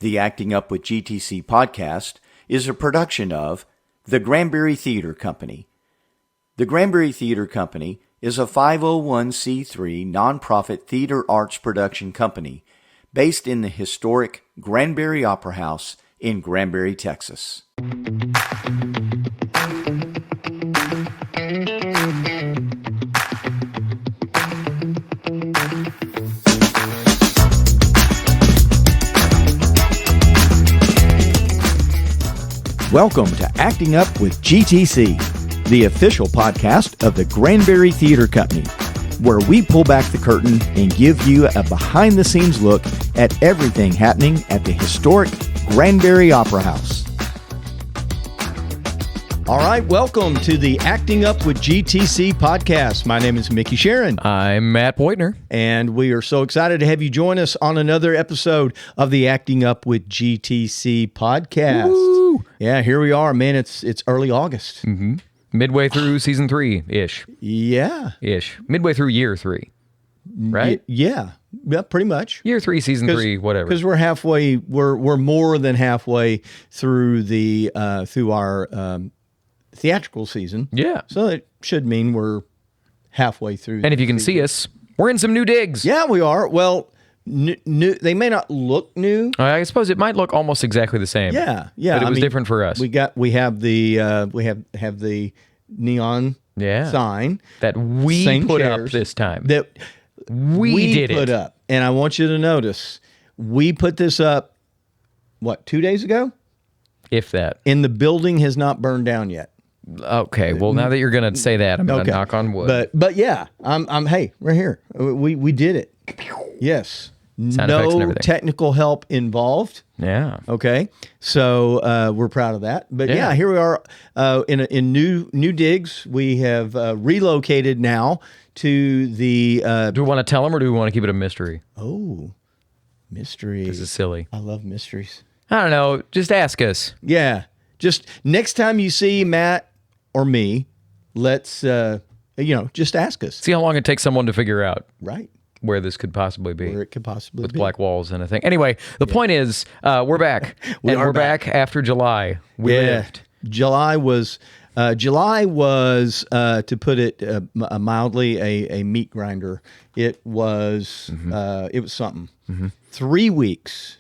The Acting Up with GTC podcast is a production of the Granbury Theatre Company. The Granbury Theatre Company is a 501c3 nonprofit theater arts production company based in the historic Granbury Opera House in Granbury, Texas. Welcome to Acting Up with GTC, the official podcast of the Granbury Theatre Company, where we pull back the curtain and give you a behind-the-scenes look at everything happening at the historic Granbury Opera House. All right, welcome to the Acting Up with GTC podcast. My name is Micky Shearon. I'm Matt Beutner. And we are so excited to have you join us on another episode of the Acting Up with GTC podcast. Woo! Yeah, here we are, man. It's early August. Mm-hmm. Midway through season 3-ish. Yeah. Ish. Midway through year 3. Right? Yeah, pretty much. Year 3, season 3, whatever. Because we're halfway, we're more than halfway through the through our theatrical season. Yeah. So it should mean we're halfway through. And if you can see us, we're in some new digs. Yeah, we are. Well, new, they may not look new. I suppose it might look almost exactly the same. Yeah. But it was different for us. We have the neon sign that we put up this time. That we did put up. And I want you to notice, we put this up, 2 days ago? If that. And the building has not burned down yet. Okay, well, now that you're going to say that, I'm going to knock on wood. But yeah, hey, we're here. We did it. Yes. Sound effects and no everything. technical help involved. Yeah. Okay. So we're proud of that. But yeah, here we are in new digs. We have relocated now to the... do we want to tell them or do we want to keep it a mystery? Oh, mystery. This is silly. I love mysteries. I don't know. Just ask us. Yeah. Just next time you see Matt or me, let's, just ask us. See how long it takes someone to figure out. Right. Where this could possibly be. Where it could possibly with be. Black walls and a thing. Anyway, the point is, we're back. We're back after July. We lived. July was, to put it mildly, a meat grinder. It was something. Mm-hmm. 3 weeks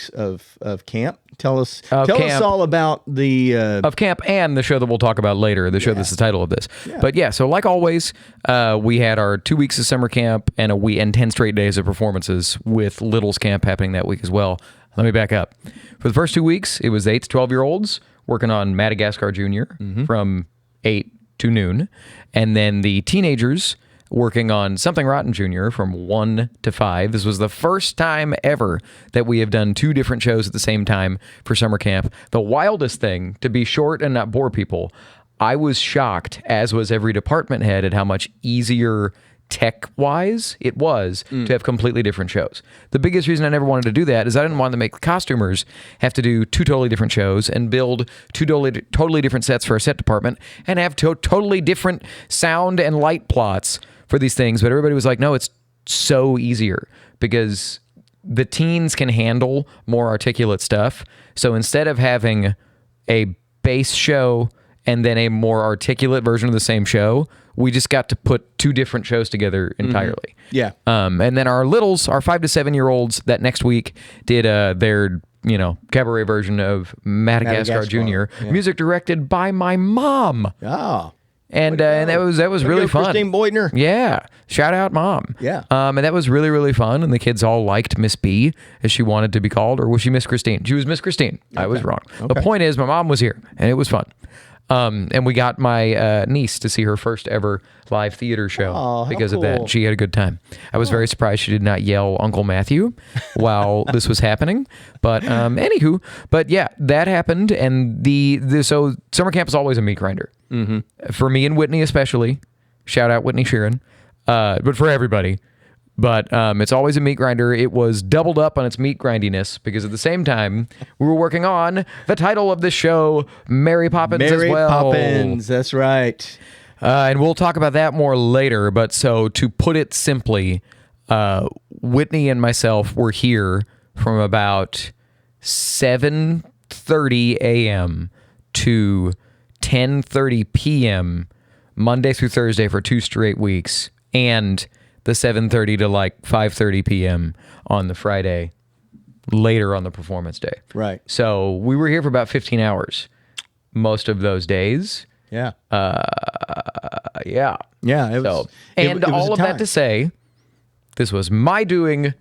of camp. Tell us all about the of camp and the show that we'll talk about later. The show that's the title of this. Yeah. But yeah, so like always, we had our 2 weeks of summer camp and 10 straight days of performances with Littles Camp happening that week as well. Let me back up. For the first 2 weeks, it was 8 to 12-year-olds working on Madagascar Jr. From 8 to noon, and then the teenagers working on Something Rotten Jr. from 1 to 5. This was the first time ever that we have done 2 different shows at the same time for summer camp. The wildest thing, to be short and not bore people, I was shocked, as was every department head, at how much easier tech-wise it was to have completely different shows. The biggest reason I never wanted to do that is I didn't want to make the costumers have to do 2 totally different shows and build 2 totally different sets for a set department and have totally different sound and light plots for these things. But everybody was like, no, it's so easier because the teens can handle more articulate stuff. So instead of having a base show and then a more articulate version of the same show, we just got to put 2 different shows together entirely. Yeah. And then our littles, our 5 to 7-year-olds, that next week did their cabaret version of Madagascar Jr. Yeah. Music directed by my mom. Oh. And that was really fun. Christine Beutner. Yeah. Shout out, Mom. Yeah. And that was really, really fun. And the kids all liked Miss B, as she wanted to be called. Or was she Miss Christine? She was Miss Christine. Okay. I was wrong. Okay. The point is, my mom was here, and it was fun. And we got my niece to see her first ever live theater show because of that. She had a good time. I was very surprised she did not yell Uncle Matthew while this was happening. But anywho, but yeah, that happened. And so summer camp is always a meat grinder. Mm-hmm. For me and Whitney especially. Shout out Whitney Shearon. But for everybody. But it's always a meat grinder. It was doubled up on its meat grindiness because at the same time, we were working on the title of the show, Mary Poppins as well. Mary Poppins, that's right. And we'll talk about that more later. But so to put it simply, Whitney and myself were here from about 7:30 a.m. to 10:30 p.m. Monday through Thursday for 2 straight weeks, and the 7:30 to like 5:30 p.m. on the Friday later on the performance day. Right. So we were here for about 15 hours most of those days. Yeah. Yeah. Yeah. It was, and it was all a of that time. to say, this was my doing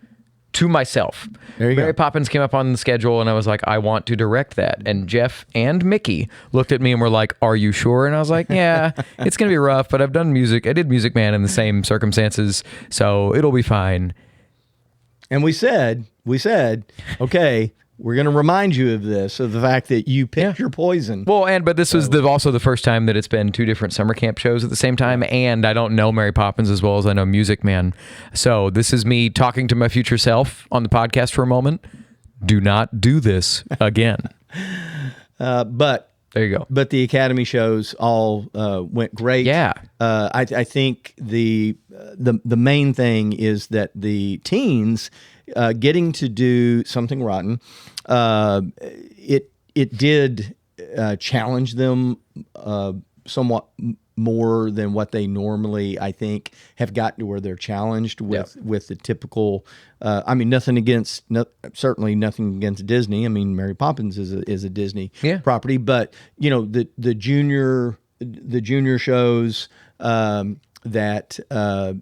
to myself. There you Mary go. Poppins came up on the schedule, and I was like, I want to direct that. And Jeff and Micky looked at me and were like, are you sure? And I was like, yeah, it's going to be rough, but I've done music. I did Music Man in the same circumstances, so it'll be fine. And we said, okay, we're going to remind you of this, of the fact that you picked your poison. Well, but this was also the first time that it's been 2 different summer camp shows at the same time, and I don't know Mary Poppins as well as I know Music Man. So this is me talking to my future self on the podcast for a moment. Do not do this again. But there you go. But the Academy shows all went great. Yeah. I think the main thing is that the teens getting to do Something Rotten, it did challenge them somewhat more than what they normally, I think, have gotten to where they're challenged with the typical. I mean, certainly nothing against Disney. I mean, Mary Poppins is a Disney property, but you know the junior shows that that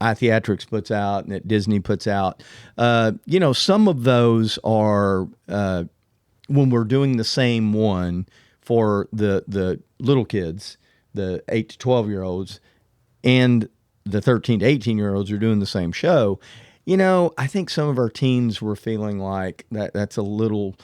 iTheatrics puts out and that Disney puts out. Some of those are when we're doing the same one for the little kids, the 8 to 12-year-olds, and the 13 to 18-year-olds are doing the same show. I think some of our teens were feeling like that's a little,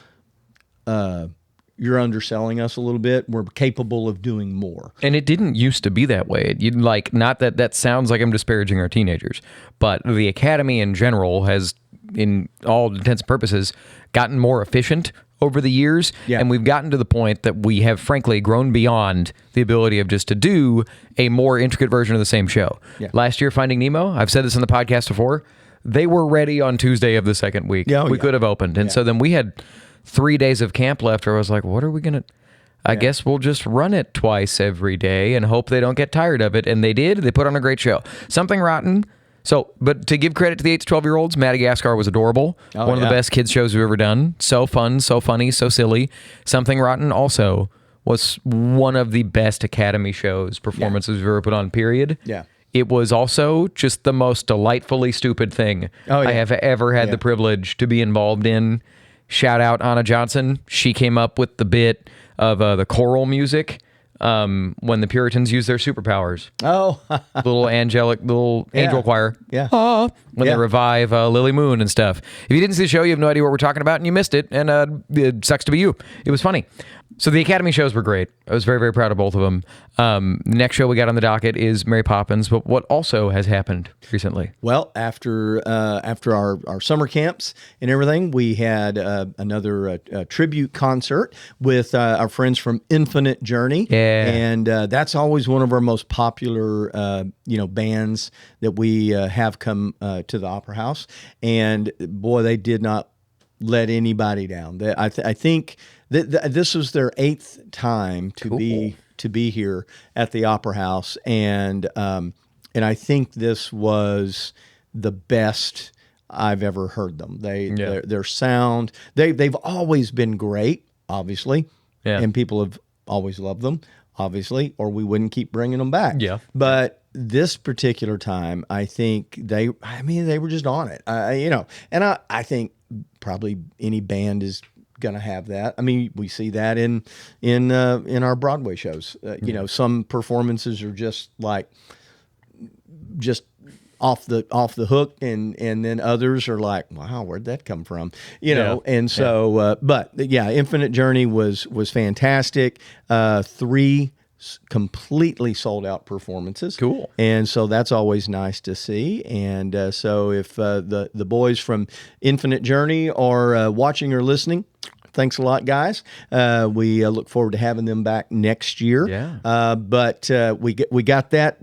you're underselling us a little bit. We're capable of doing more. And it didn't used to be that way. Not that sounds like I'm disparaging our teenagers, but the Academy in general has, in all intents and purposes, gotten more efficient over the years, and we've gotten to the point that we have frankly grown beyond the ability of just to do a more intricate version of the same show. Yeah. Last year, Finding Nemo, I've said this on the podcast before, they were ready on Tuesday of the second week. We could have opened. And so then we had 3 days of camp left where I was like, what are we going to... I guess we'll just run it twice every day and hope they don't get tired of it. And they did. They put on a great show. Something Rotten... but to give credit to the 8 to 12-year-olds, Madagascar was adorable. One of the best kids shows we've ever done. So fun, so funny, so silly. Something Rotten also was one of the best Academy shows performances we've ever put on, period. Yeah. It was also just the most delightfully stupid thing I have ever had the privilege to be involved in. Shout out Anna Johnson. She came up with the bit of the choral music. When the Puritans use their superpowers. Little angel choir. Yeah. When they revive Lily Moon and stuff. If you didn't see the show, you have no idea what we're talking about and you missed it, and it sucks to be you. It was funny. So the Academy shows were great. I was very, very proud of both of them. The next show we got on the docket is Mary Poppins, but what also has happened recently? Well, after our summer camps and everything, we had another tribute concert with our friends from Infinite Journey. Yeah. And that's always one of our most popular bands that we have come to the Opera House. And boy, they did not let anybody down. I think this was their 8th time to be here at the Opera House, and I think this was the best I've ever heard them. Their sound, they've always been great, obviously, and people have always loved them, obviously, or we wouldn't keep bringing them back. Yeah, but this particular time, I think they were just on it. And I think probably any band is going to have that. I mean, we see that in our Broadway shows. Some performances are just off the hook, and then others are like, wow, where'd that come from? And so, but Infinite Journey was fantastic. 3 completely sold out performances. Cool. And so that's always nice to see. And so if the boys from Infinite Journey are watching or listening, thanks a lot, guys. We look forward to having them back next year. Yeah. But we got that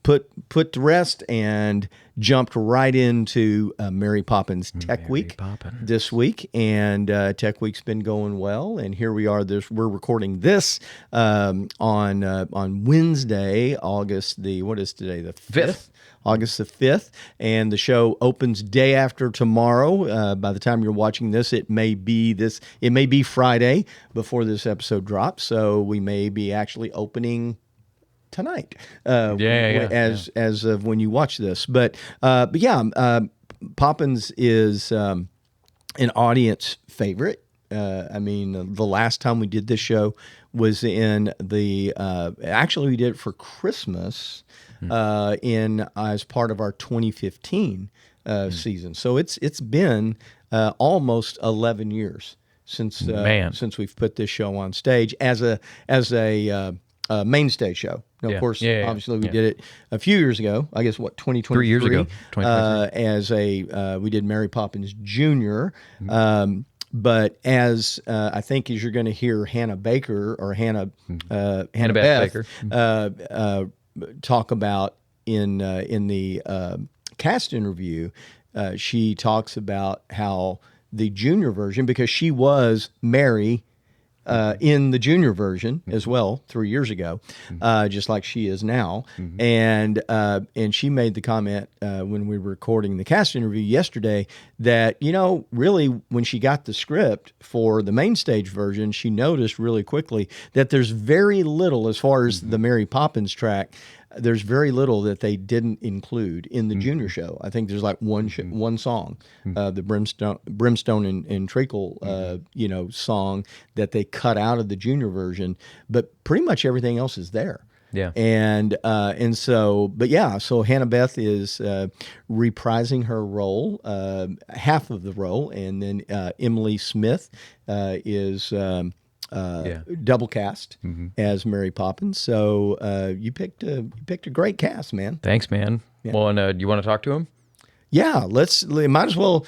put to rest and jumped right into Mary Poppins Tech Week this week, and Tech Week's been going well. And here we are. We're recording this on Wednesday, August what is today? The 5th. August the 5th, and the show opens day after tomorrow. By the time you're watching this, it may be Friday before this episode drops, so we may be actually opening tonight. As of when you watch this, but Poppins is an audience favorite. The last time we did this show was in actually we did it for Christmas. As part of our 2015 season. So it's been almost 11 years since we've put this show on stage as a mainstay show. Now, of course, obviously we did it a few years ago. I guess 2023. 3 years ago. 2023. We did Mary Poppins Jr. But as I think as you're going to hear Hannah Beth Baker talk about in the cast interview, she talks about how the junior version, because she was Mary in the junior version as well 3 years ago, just like she is now, and she made the comment when we were recording the cast interview yesterday that really when she got the script for the main stage version, she noticed really quickly that there's very little as far as the Mary Poppins track. There's very little that they didn't include in the junior show. I think there's like one song, the Brimstone and Treacle, song that they cut out of the junior version, but pretty much everything else is there. Yeah. So Hannah Beth is reprising her role, half of the role, and then Emily Smith is double cast as Mary Poppins. So you picked a great cast, man. Thanks, man. Yeah. Well, and do you want to talk to him? Yeah, might as well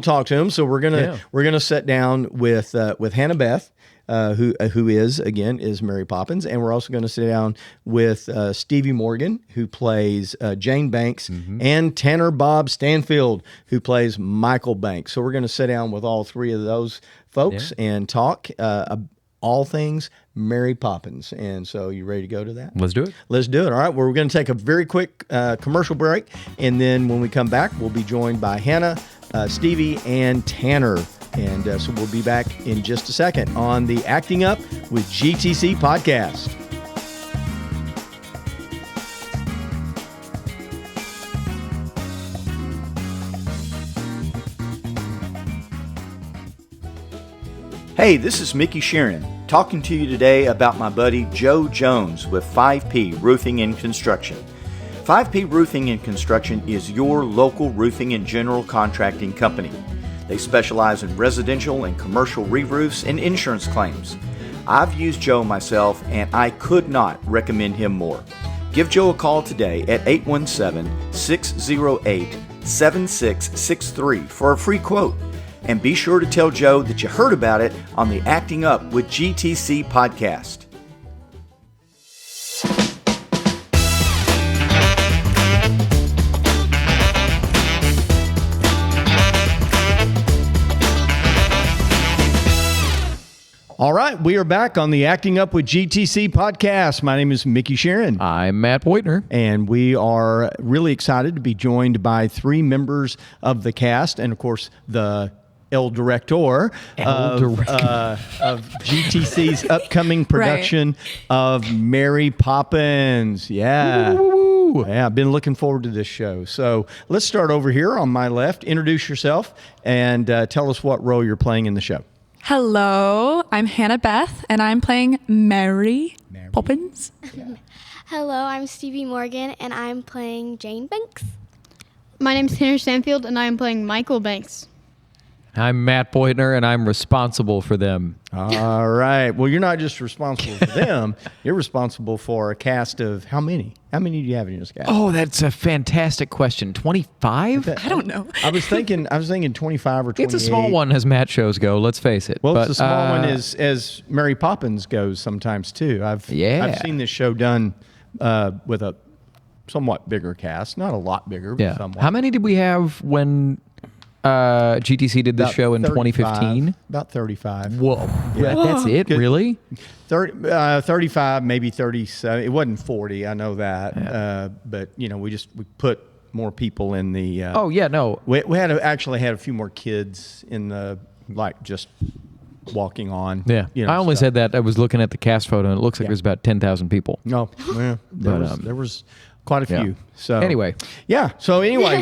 talk to him. So we're gonna sit down with Hannah Beth, who is Mary Poppins, and we're also going to sit down with Stevie Morgan, who plays Jane Banks, and Tanner Bob Stanfield, who plays Michael Banks. So we're going to sit down with all three of those folks and talk all things Mary Poppins. And so you ready to go to that? Let's do it. Let's do it. All right. Well, we're going to take a very quick commercial break, and then when we come back, we'll be joined by Hannah, Stevie, and Tanner. And so we'll be back in just a second on the Acting Up with GTC podcast. Hey, this is Micky Shearon, talking to you today about my buddy Joe Jones with 5P Roofing and Construction. 5P Roofing and Construction is your local roofing and general contracting company. They specialize in residential and commercial re-roofs and insurance claims. I've used Joe myself, and I could not recommend him more. Give Joe a call today at 817-608-7663 for a free quote. And be sure to tell Joe that you heard about it on the Acting Up with GTC podcast. All right, we are back on the Acting Up with GTC podcast. My name is Micky Shearon. I'm Matt Beutner. And we are really excited to be joined by three members of the cast and, of course, the El Director of GTC's upcoming production of Mary Poppins. Yeah. Woo-woo-woo. Yeah, I've been looking forward to this show. So let's start over here on my left. Introduce yourself and tell us what role you're playing in the show. Hello, I'm Hannah Beth, and I'm playing Mary Poppins. Yeah. Hello, I'm Stevie Morgan, and I'm playing Jane Banks. My name's Tanner Stanfield, and I'm playing Michael Banks. I'm Matt Beutner, and I'm responsible for them. All right. Well, you're not just responsible for them. You're responsible for a cast of how many? How many do you have in your cast? Oh, that's a fantastic question. 25? I don't know. I was thinking 25 or 28. It's a small one as Matt shows go, let's face it. Well, it's a small one as Mary Poppins goes sometimes, too. I've seen this show done with a somewhat bigger cast, not a lot bigger, but Yeah. somewhat. How many did we have when GTC did this About show in 35, 2015? About 35. Whoa. That's it? Good. Really? 35, maybe 37. It wasn't 40. I know that. But, we put more people in the... Oh, yeah, no. We actually had a few more kids in the, just walking on. Yeah. I only said that. I was looking at the cast photo, and it looks like there's about 10,000 people. No, there was quite a few. Yeah. So Anyway.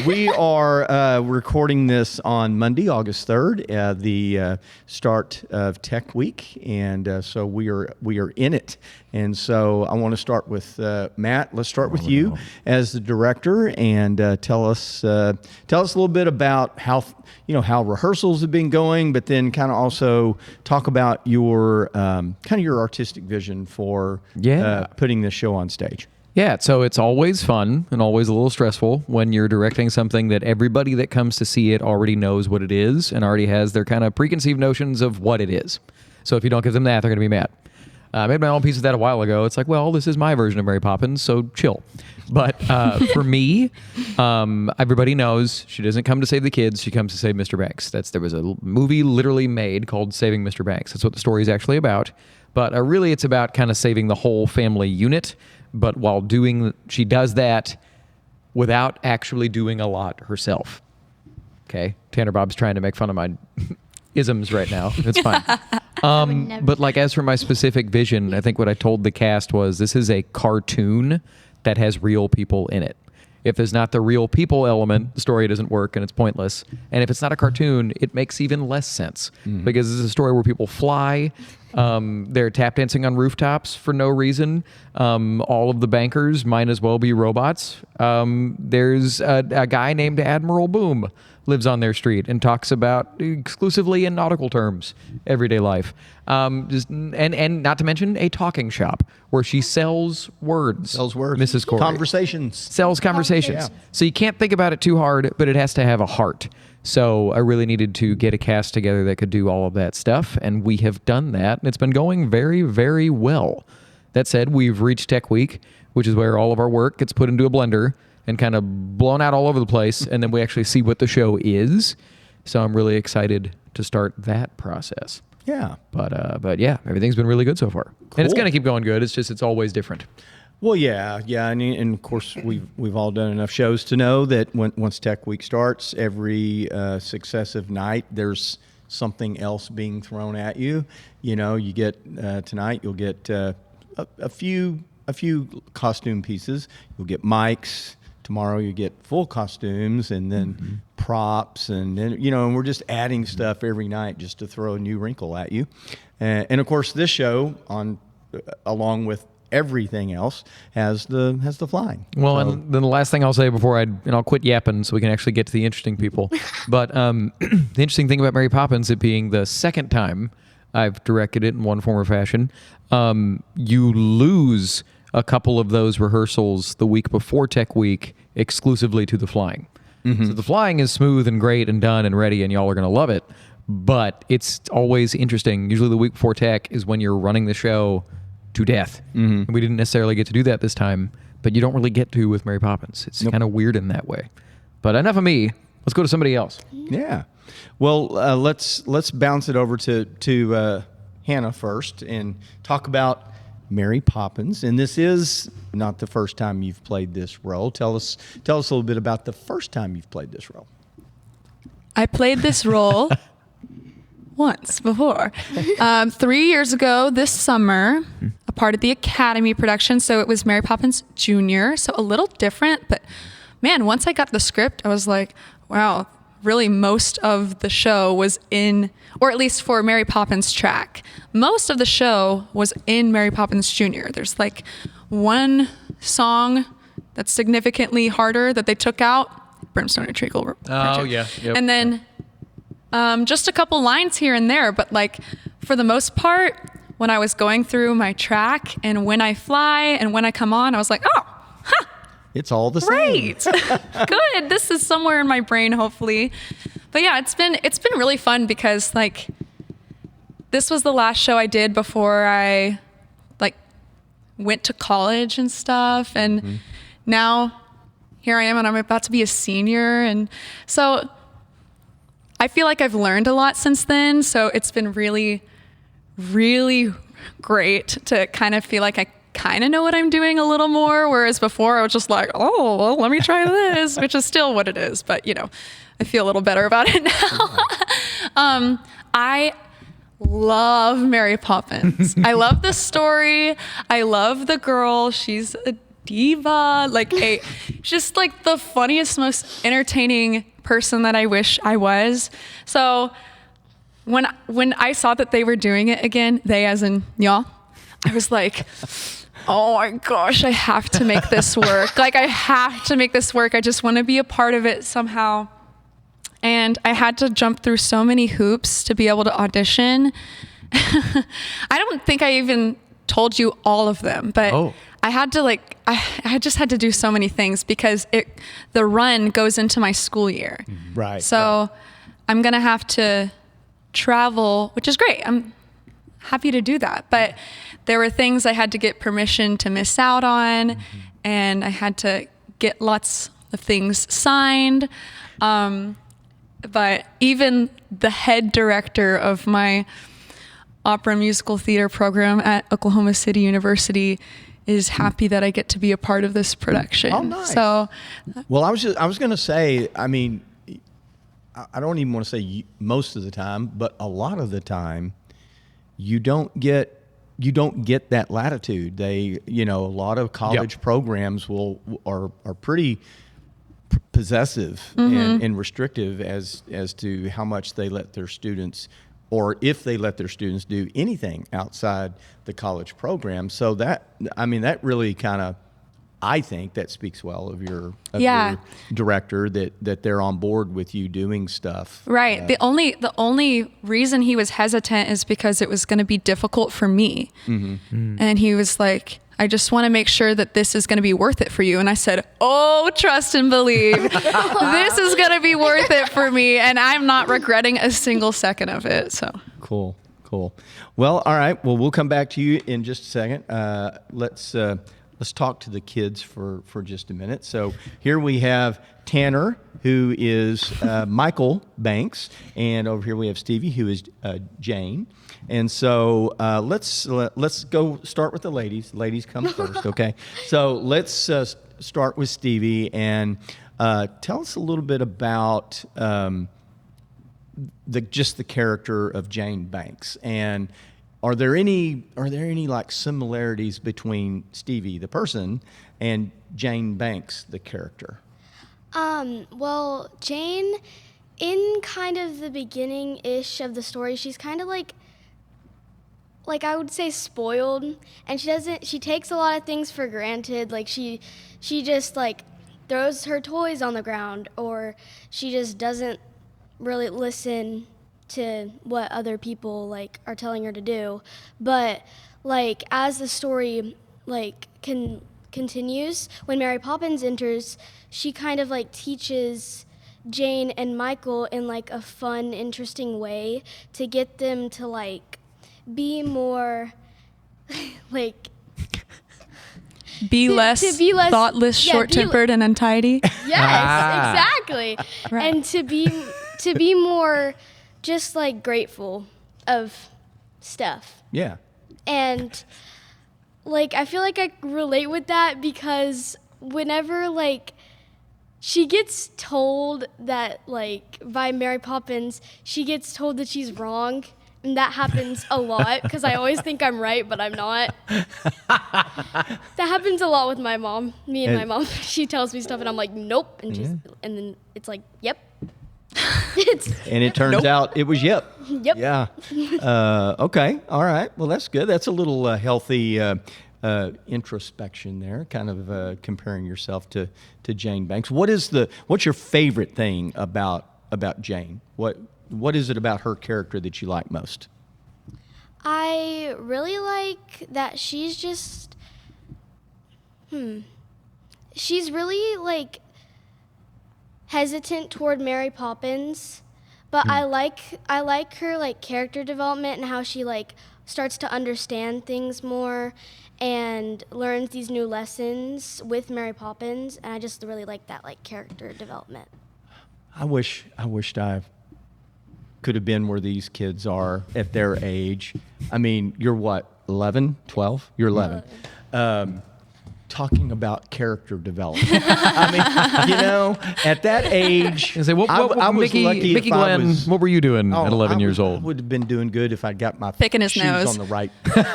We are recording this on Monday, August 3rd, the start of Tech Week, and so we are in it. And so I want to start with Matt. Let's start with you as the director, and tell us a little bit about how rehearsals have been going, but then kind of also talk about your your artistic vision for putting this show on stage. Yeah, so it's always fun and always a little stressful when you're directing something that everybody that comes to see it already knows what it is and already has their kind of preconceived notions of what it is. So if you don't give them that, they're going to be mad. I made my own piece of that a while ago. It's like, well, this is my version of Mary Poppins, so chill. But for me, everybody knows she doesn't come to save the kids. She comes to save Mr. Banks. There was a movie literally made called Saving Mr. Banks. That's what the story is actually about. But really, it's about kind of saving the whole family unit. But while she does that without actually doing a lot herself. Okay? Tanner Bob's trying to make fun of my isms right now. It's fine. But as for my specific vision, I think what I told the cast was this is a cartoon that has real people in it. If there's not the real people element, the story doesn't work and it's pointless. And if it's not a cartoon, it makes even less sense because this is a story where people fly. They're tap dancing on rooftops for no reason. All of the bankers might as well be robots. There's a guy named Admiral Boom lives on their street and talks about exclusively in nautical terms everyday life. And not to mention a talking shop where she sells words. Mrs. Corey. Conversations. Sells conversations. Yeah. So you can't think about it too hard, but it has to have a heart. So I really needed to get a cast together that could do all of that stuff, and we have done that, and it's been going very, very well. That said, we've reached Tech Week, which is where all of our work gets put into a blender and kind of blown out all over the place, and then we actually see what the show is. So I'm really excited to start that process. Yeah. But yeah, everything's been really good so far. Cool. And it's going to keep going good. It's just, it's always different. Well, yeah, and of course we've all done enough shows to know that once Tech Week starts, every successive night there's something else being thrown at you. You get tonight you'll get a few costume pieces. You'll get mics. Tomorrow you get full costumes, and then props, and then and we're just adding stuff every night just to throw a new wrinkle at you. And of course, this show along with everything else has the flying. Well, and then the last thing I'll say before I'll quit yapping so we can actually get to the interesting people. But the interesting thing about Mary Poppins, it being the second time I've directed it in one form or fashion, you lose a couple of those rehearsals the week before Tech Week exclusively to the flying. So the flying is smooth and great and done and ready, and y'all are going to love it. But it's always interesting. Usually the week before Tech is when you're running the show to death. And we didn't necessarily get to do that this time, but you don't really get to with Mary Poppins. It's kind of weird in that way. But enough of me. Let's go to somebody else. Yeah. Well, let's bounce it over to Hannah first and talk about Mary Poppins. And this is not the first time you've played this role. Tell us a little bit about the first time you've played this role. I played this role once before. 3 years ago this summer, a part of the Academy production. So it was Mary Poppins Jr., so a little different. But man, once I got the script, I was like, wow, really most of the show was in, or at least for Mary Poppins track, most of the show was in Mary Poppins Jr. There's like one song that's significantly harder that they took out, Brimstone and Treacle. Oh, yeah. Yep. And then just a couple lines here and there, but like for the most part, when I was going through my track and when I fly and when I come on, I was like, oh, huh. It's all the same. Great. Good. This is somewhere in my brain, hopefully. But yeah, it's been really fun because like this was the last show I did before I like went to college and stuff. And now here I am and I'm about to be a senior. And so I feel like I've learned a lot since then. So it's been really, really great to kind of feel like I kind of know what I'm doing a little more. Whereas before I was just like, oh, well, let me try this, which is still what it is. But, you know, I feel a little better about it now. I love Mary Poppins. I love the story. I love the girl. She's a diva, just like the funniest, most entertaining person that I wish I was. So when I saw that they were doing it again, they as in y'all, I was like, oh my gosh, I have to make this work. Like, I have to make this work. I just want to be a part of it somehow. And I had to jump through so many hoops to be able to audition. I don't think I even told you all of them, but I had to I just had to do so many things because the run goes into my school year. Right. So I'm going to have to travel, which is great. I'm happy to do that. But there were things I had to get permission to miss out on, and I had to get lots of things signed. But even the head director of my opera musical theater program at Oklahoma City University is happy that I get to be a part of this production. Oh, nice. So, well, I was going to say, I mean, I don't even want to say most of the time, but a lot of the time, you don't get that latitude. A lot of college programs are pretty possessive and restrictive as to how much they let their students, or if they let their students do anything outside the college program. So that really kind of, I think that speaks well of your director that they're on board with you doing stuff. Right. The only reason he was hesitant is because it was going to be difficult for me. And he was like, I just want to make sure that this is going to be worth it for you. And I said, oh, trust and believe. This is going to be worth it for me. And I'm not regretting a single second of it. So cool. Well, all right. Well, we'll come back to you in just a second. Let's talk to the kids for just a minute. So here we have Tanner, who is Michael Banks, and over here we have Stevie, who is Jane. And so let's go start with the ladies. Ladies come first, okay? So let's start with Stevie and tell us a little bit about the character of Jane Banks. And are there any like similarities between Stevie the person and Jane Banks the character? Well, Jane, in kind of the beginning-ish of the story, she's kind of like I would say spoiled, and she takes a lot of things for granted. Like she just like throws her toys on the ground, or she just doesn't really listen to what other people like are telling her to do. But like as the story like continues, when Mary Poppins enters, she kind of like teaches Jane and Michael in like a fun, interesting way to get them to like be more like be less thoughtless, short-tempered, and untidy. Yes, exactly. Right. And to be more just like grateful of stuff. Yeah. And like I feel like I relate with that because whenever like she gets told that like by Mary Poppins, she gets told that she's wrong. And that happens a lot because I always think I'm right, but I'm not. That happens a lot with my mom. Me and my mom, she tells me stuff and I'm like, nope. And then it's like, yep. And it turns out it was yep. Yep. Yeah. Okay. All right. Well, that's good. That's a little healthy introspection there, kind of comparing yourself to Jane Banks. What's your favorite thing about Jane? What is it about her character that you like most? I really like that she's just, she's really like hesitant toward Mary Poppins, But I like her like character development and how she like starts to understand things more and learns these new lessons with Mary Poppins, and I just really like that like character development. I wished I could have been where these kids are at their age. I mean, you're what, 11, 12? You're 11. Talking about character development. I mean, you know, at that age, I say, I was Mickey, lucky Mickey if I Glenn, was. what were you doing at 11 years I old? would have been doing good if I'd got my Picking his shoes nose. on the right foot,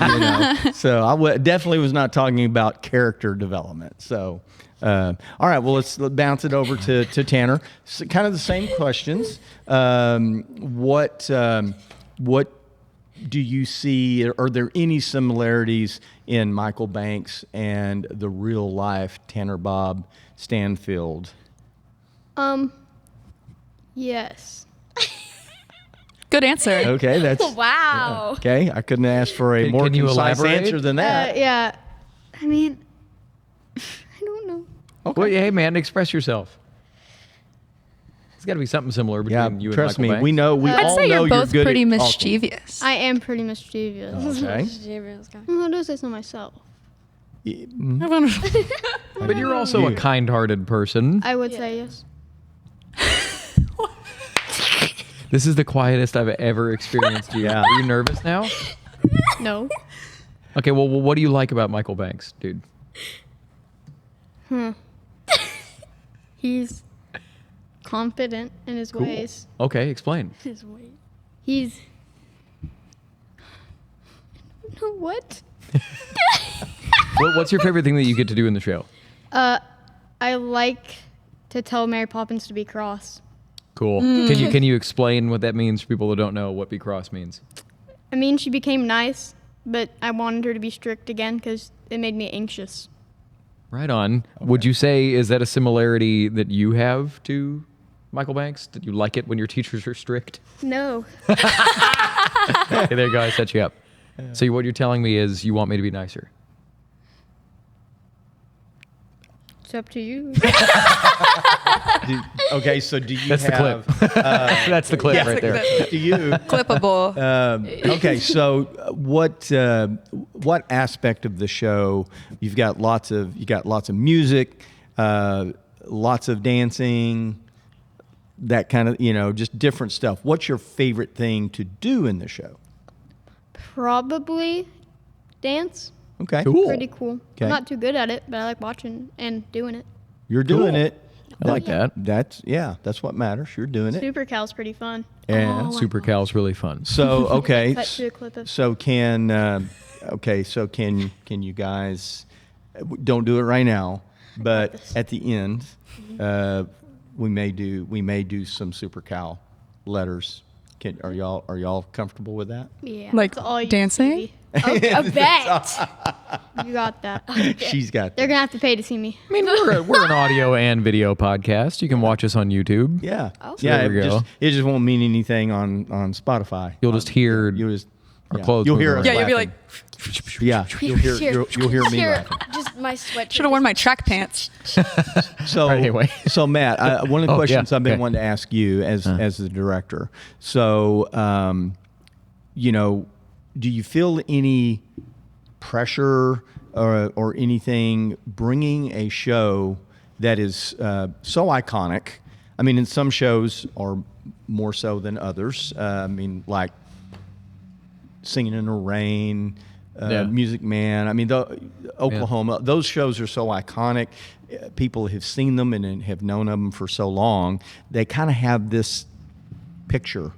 you know. So I definitely was not talking about character development. So, all right, well, let's bounce it over to Tanner. So kind of the same questions. What do you see? Are there any similarities in Michael Banks and the real life Tanner Bob Stanfield? Yes. Good answer. Okay, that's Wow. okay. I couldn't ask for a more Can you concise elaborate? answer than that. Yeah. I mean, I don't know. Well, hey, man, express yourself. There's got to be something similar Yeah, between you and trust Michael me, Banks. we know. We I'd all say know you're both good pretty at talking. mischievous. I am pretty mischievous. Okay. Well, I do say so myself. But you're also a kind-hearted person. I would say yes. This is the quietest I've ever experienced you. Yeah. Are you nervous now? No. Okay, well, what do you like about Michael Banks, dude? He's confident in his ways. Okay, explain. He's. No, what? What's your favorite thing that you get to do in the show? I like to tell Mary Poppins to be cross. Cool. Can you explain what that means for people who don't know what be cross means? I mean, she became nice, but I wanted her to be strict again because it made me anxious. Right on. Would you say, is that a similarity that you have to Michael Banks? Did you like it when your teachers are strict? No. Hey, there you go. I set you up. So what you're telling me is you want me to be nicer. It's up to you. Okay, so do you That's the have? clip. That's the clip right there. Do you? Clippable. Okay, so what aspect of the show? You got lots of music, lots of dancing, that kind of just different stuff. What's your favorite thing to do in the show? Probably dance. Okay, Cool. Pretty cool. Okay. I'm not too good at it, but I like watching and doing it. You're doing Cool. it. I like that. That's what matters. You're doing it. Super Cal's pretty fun. Yeah. Super Cal's really fun. So okay. Cut to a clip of. So can you guys don't do it right now, but at the end, we may do some Super Cal letters. Are y'all comfortable with that? Yeah. Like That's all you dancing? see. A bet. You got that. She's got They're that. gonna have to pay to see me. I mean, we're an audio and video podcast. You can watch us on YouTube. Yeah. Okay. Yeah. There we go. It just won't mean anything on Spotify. You'll just hear You'll just our yeah. clothes You'll hear moving us Yeah, you'll be laughing. like, Yeah. You'll hear me laughing. Just my sweat. should have worn my track pants. So Anyway. so Matt, one of the Oh, questions yeah, I've been okay. wanting to ask you as the director. So, do you feel any pressure or anything bringing a show that is so iconic? I mean, in some shows are more so than others. I mean, like Singing in the Rain, Yeah. Music Man. I mean, Oklahoma. Those shows are so iconic. People have seen them and have known them for so long. They kind of have this picture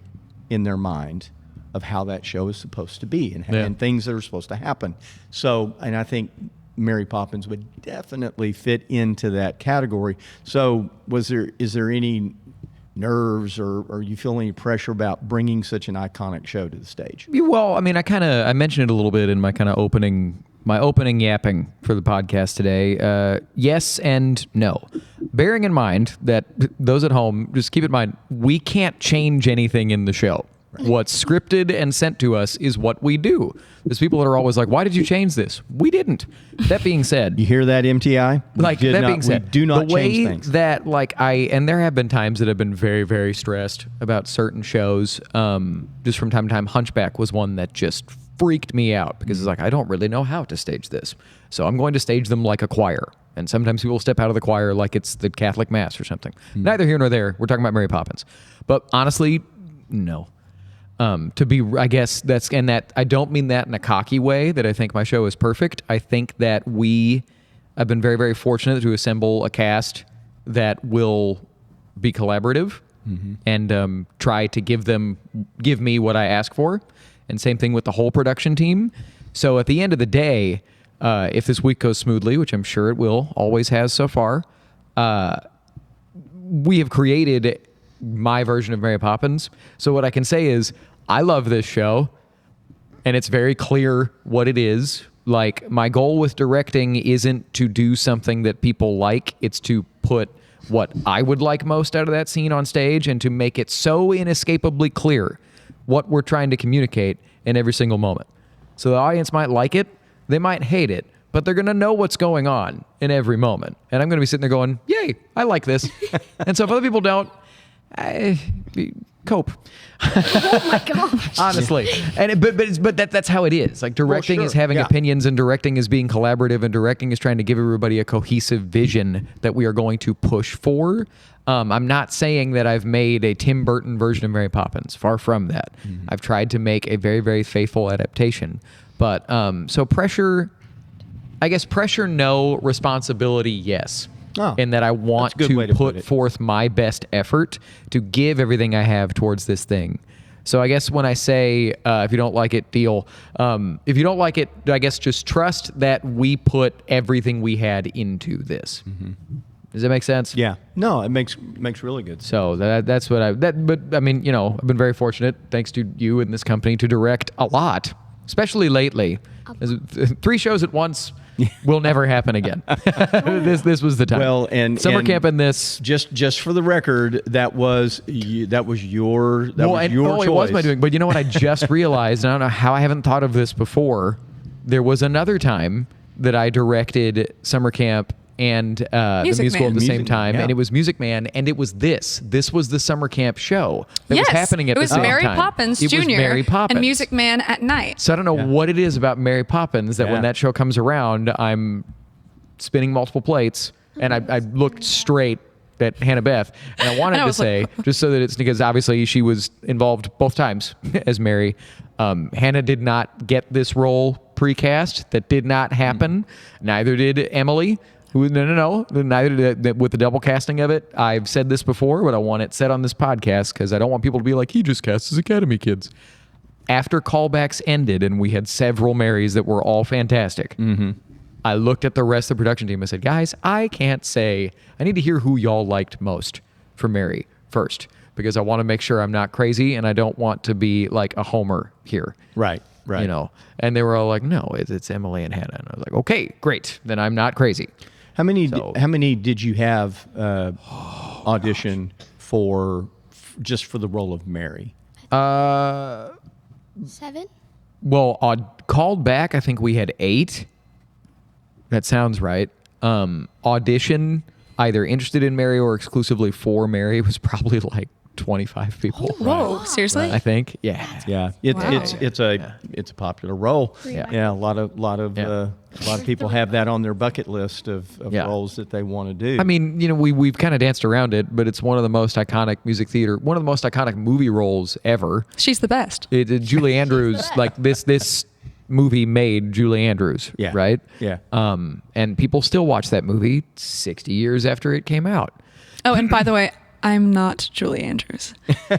in their mind of how that show is supposed to be and things that are supposed to happen. So, and I think Mary Poppins would definitely fit into that category. So, is there any nerves or you feel any pressure about bringing such an iconic show to the stage? Well, I mean, I mentioned it a little bit in my kind of opening yapping for the podcast today. Yes and no. Bearing in mind that those at home, just keep in mind, we can't change anything in the show. What's scripted and sent to us is what we do. There's people that are always like, why did you change this? We didn't. That being said, You hear that, MTI? being said, we do not the way change things. that and there have been times that I've been very, very stressed about certain shows. Just from time to time, Hunchback was one that just freaked me out because it's like, I don't really know how to stage this. So I'm going to stage them like a choir. And sometimes people step out of the choir like it's the Catholic Mass or something. Neither here nor there. We're talking about Mary Poppins. But honestly, no. I guess that I don't mean that in a cocky way that I think my show is perfect. I think that I've been very, very fortunate to assemble a cast that will be collaborative and try to give me what I ask for. And same thing with the whole production team. So at the end of the day, if this week goes smoothly, which I'm sure it will, always has so far, we have created my version of Mary Poppins. So what I can say is I love this show, and it's very clear what it is. Like, my goal with directing isn't to do something that people like. It's to put what I would like most out of that scene on stage and to make it so inescapably clear what we're trying to communicate in every single moment. So the audience might like it, they might hate it, but they're going to know what's going on in every moment. And I'm going to be sitting there going, yay, I like this. And so if other people don't, cope. Oh my gosh. Honestly. But that's how it is. Like, directing is having opinions, and directing is being collaborative, and directing is trying to give everybody a cohesive vision that we are going to push for. I'm not saying that I've made a Tim Burton version of Mary Poppins. Far from that. I've tried to make a very, very faithful adaptation. But so pressure, no. Responsibility, yes. Oh, in that I want to put forth my best effort to give everything I have towards this thing. So I guess when I say, if you don't like it, deal. If you don't like it, I guess just trust that we put everything we had into this. Does that make sense? Yeah. No, it makes really good sense. So that's what but I mean, I've been very fortunate, thanks to you and this company, to direct a lot, especially lately. 3 shows at once will never happen again. This was the time. Well, and summer camp and this. Just for the record, that was your choice. It was my doing. But you know what? I just realized, and I don't know how I haven't thought of this before. There was another time that I directed summer camp and the musical at the same time, and it was Music Man, and it was this. This was the summer camp show that was happening at the same time. It was Mary Poppins Jr. It was Mary Poppins. And Music Man at night. So I don't know what it is about Mary Poppins that when that show comes around, I'm spinning multiple plates, and I looked straight at Hannah Beth, and I wanted to say, just so that it's, because obviously she was involved both times as Mary. Hannah did not get this role precast. That did not happen. Neither did Emily. No. Neither did, with the double casting of it. I've said this before, but I want it said on this podcast because I don't want people to be like, he just cast his Academy kids. After callbacks ended and we had several Marys that were all fantastic, I looked at the rest of the production team and said, guys, I can't say. I need to hear who y'all liked most for Mary first, because I want to make sure I'm not crazy and I don't want to be like a homer here. Right. And they were all like, no, it's Emily and Hannah. And I was like, okay, great. Then I'm not crazy. How many did you have audition for just for the role of Mary? 7? Well, called back, I think we had 8. That sounds right. Audition, either interested in Mary or exclusively for Mary, was probably like 25 people. Whoa, seriously? I think, yeah. It's a popular role. Yeah. A lot of people have that on their bucket list of roles that they want to do. I mean, we've kind of danced around it, but it's one of the most iconic music theater, one of the most iconic movie roles ever. She's the best. Julie Andrews, like this movie made Julie Andrews, right? Yeah. And people still watch that movie 60 years after it came out. Oh, and by the way, I'm not Julie Andrews.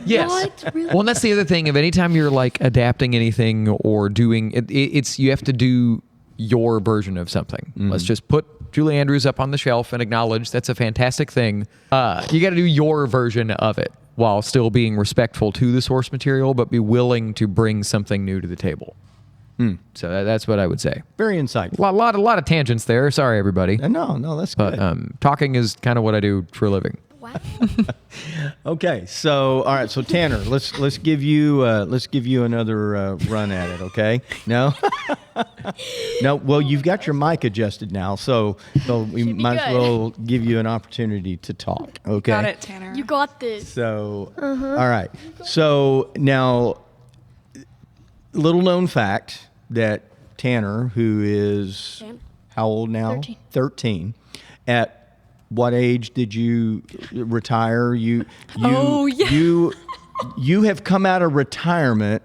Yes. What? Really? Well, and that's the other thing. If anytime you're like adapting anything or doing it's you have to do your version of something. Let's just put Julie Andrews up on the shelf and acknowledge that's a fantastic thing. You got to do your version of it while still being respectful to the source material, but be willing to bring something new to the table. So that's what I would say. Very insightful. A lot of tangents there. Sorry, everybody. No, that's good. But talking is kind of what I do for a living. Wow. Okay, so all right, so Tanner, let's give you another run at it. Okay, no, no. Well, you've got your mic adjusted now, so we Should be might as good. well give you an opportunity to talk. Okay, Got it, Tanner. You got this. So, all right. So now, little known fact that Tanner, who is how old now? 13. At what age did you retire? You have come out of retirement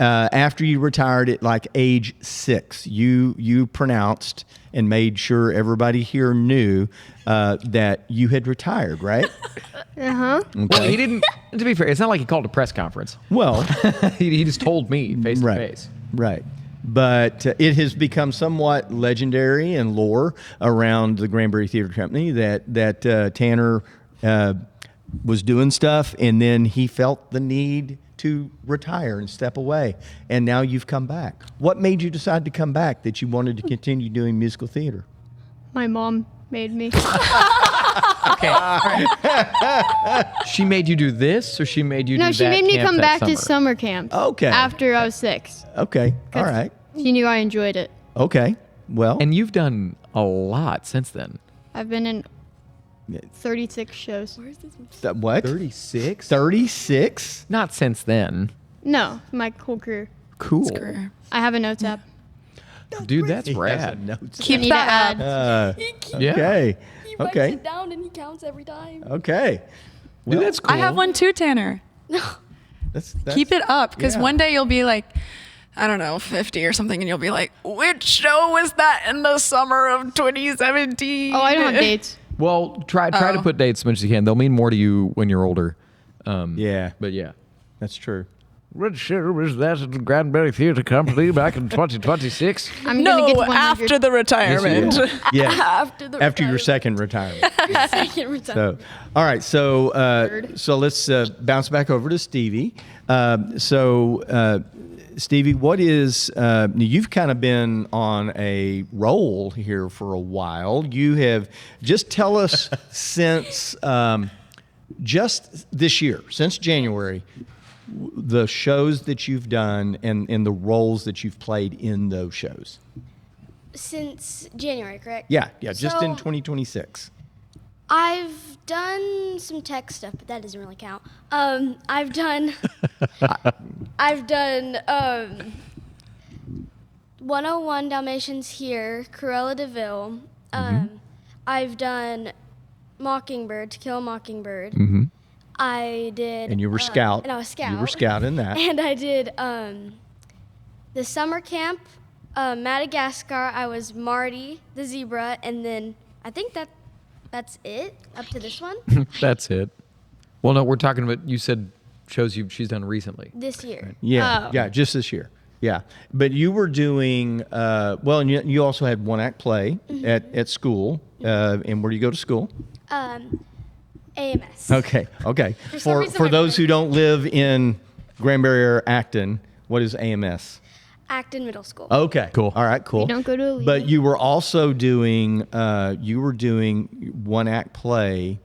after you retired at like age 6. You pronounced and made sure everybody here knew that you had retired, right? Uh-huh. Okay. Well, he didn't. To be fair, it's not like he called a press conference. Well, He just told me face to right, face. right. But it has become somewhat legendary and lore around the Granbury Theatre Company that Tanner was doing stuff, and then he felt the need to retire and step away, and now you've come back. What made you decide to come back? That you wanted to continue doing musical theater? My mom made me. Okay. All right. She made you do this, or she made you do No, that? she made me camp come that back to summer? summer camp. Okay. After I was 6. Okay, all right, She knew I enjoyed it. okay. Well, And you've done a lot since then. I've been in 36 shows. what? 36? 36? Not since then. No, my whole career. Cool. Career. I have a notes app. Dude, that's He has a rad. notes. Keep I need that to up. add. Yeah. Okay. He writes Okay. it down and he counts every time. Okay. Dude, that's cool. I have one too, Tanner. That's Keep it up, because yeah. one day you'll be like, I don't know, 50 or something, and you'll be like, which show was that in the summer of 2017? Oh, I don't have dates. Well, try to put dates as much as you can. They'll mean more to you when you're older. Yeah, But yeah. that's true. Which show was that at the Granbury Theatre Company back in 2026? I'm gonna get to 100. after the retirement. Yeah. After the After your retirement. second retirement. Second retirement. So, all right. So let's bounce back over to Stevie. Stevie, what is you've kind of been on a roll here for a while. You have just tell us since just this year, since January, the shows that you've done and the roles that you've played in those shows. Since January, correct? Yeah, just in So- 2026. I've done some tech stuff, but that doesn't really count. I've done 101 Dalmatians here, Cruella de Vil. I've done Mockingbird, To Kill a Mockingbird. I did. And you were scout. And I was scout. You were scout in that. And I did the summer camp, Madagascar. I was Marty, the zebra, and then I think that's it up to this one That's it. Well, no, we're talking about, you said shows she's done recently. this year. Yeah, Oh. yeah, just this year. Yeah, but you were doing well, and you also had one act play at school. And where do you go to school? AMS. Okay. For some reason, For my those who brain- don't live in Granbury or Acton, what is AMS? Acton Middle School. Okay, Cool. All right, cool. We don't go to Alita. But you were also doing one act play,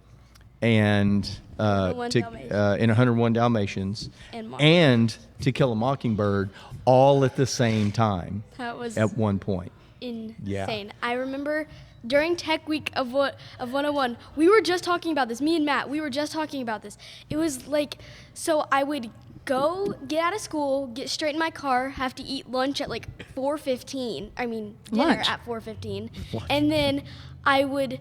and 101 Dalmatians. in 101 Dalmatians, And Mockingbird. and To Kill a Mockingbird, all at the same time That was at one point. insane. I remember during Tech Week of 101, we were just talking about this. Me and Matt, we were just talking about this. It was like, so I would go get out of school, get straight in my car, have to eat lunch at like 4:15. I mean, dinner Lunch. at 4:15, and then I would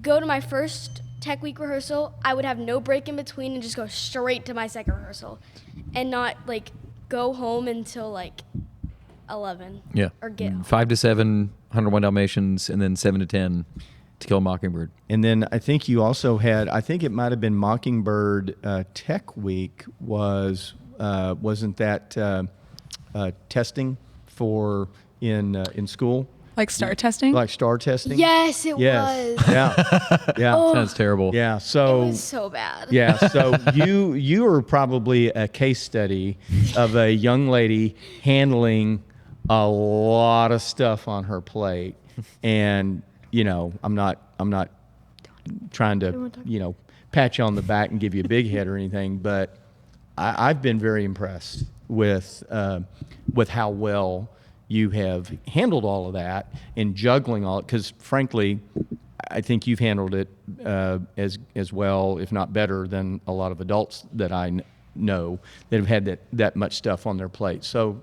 go to my first Tech Week rehearsal. I would have no break in between and just go straight to my second rehearsal, and not like go home until like 11. Yeah. Or get home. 5 to 7, 101 Dalmatians, and then 7 to 10, To Kill a Mockingbird. And then I think you also had, I think it might have been Mockingbird Tech Week wasn't that testing for in school, Like star testing? like star testing? Yes, it Yes. was. Yeah. Yeah. Sounds terrible. Yeah. It So was so bad. yeah. So you are probably a case study of a young lady handling a lot of stuff on her plate, and I'm not trying to pat you on the back and give you a big head or anything, but I've been very impressed with how well you have handled all of that and juggling all it. Because frankly, I think you've handled it as well, if not better, than a lot of adults that I know that have had that much stuff on their plate. So,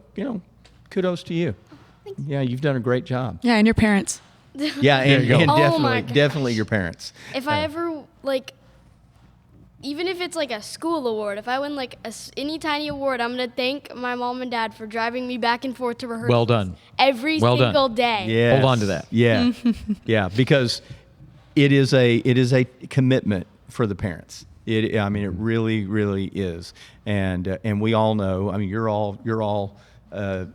kudos to you. Yeah, you've done a great job. Yeah, and your parents. Yeah, and Oh my definitely your parents. If I ever, even if it's like a school award, if I win any tiny award, I'm going to thank my mom and dad for driving me back and forth to rehearsals. Well done. Every Well done. single day. Yes. Hold on to that. Yeah, yeah, because it is a commitment for the parents. It really, really is, and we all know. I mean, you're all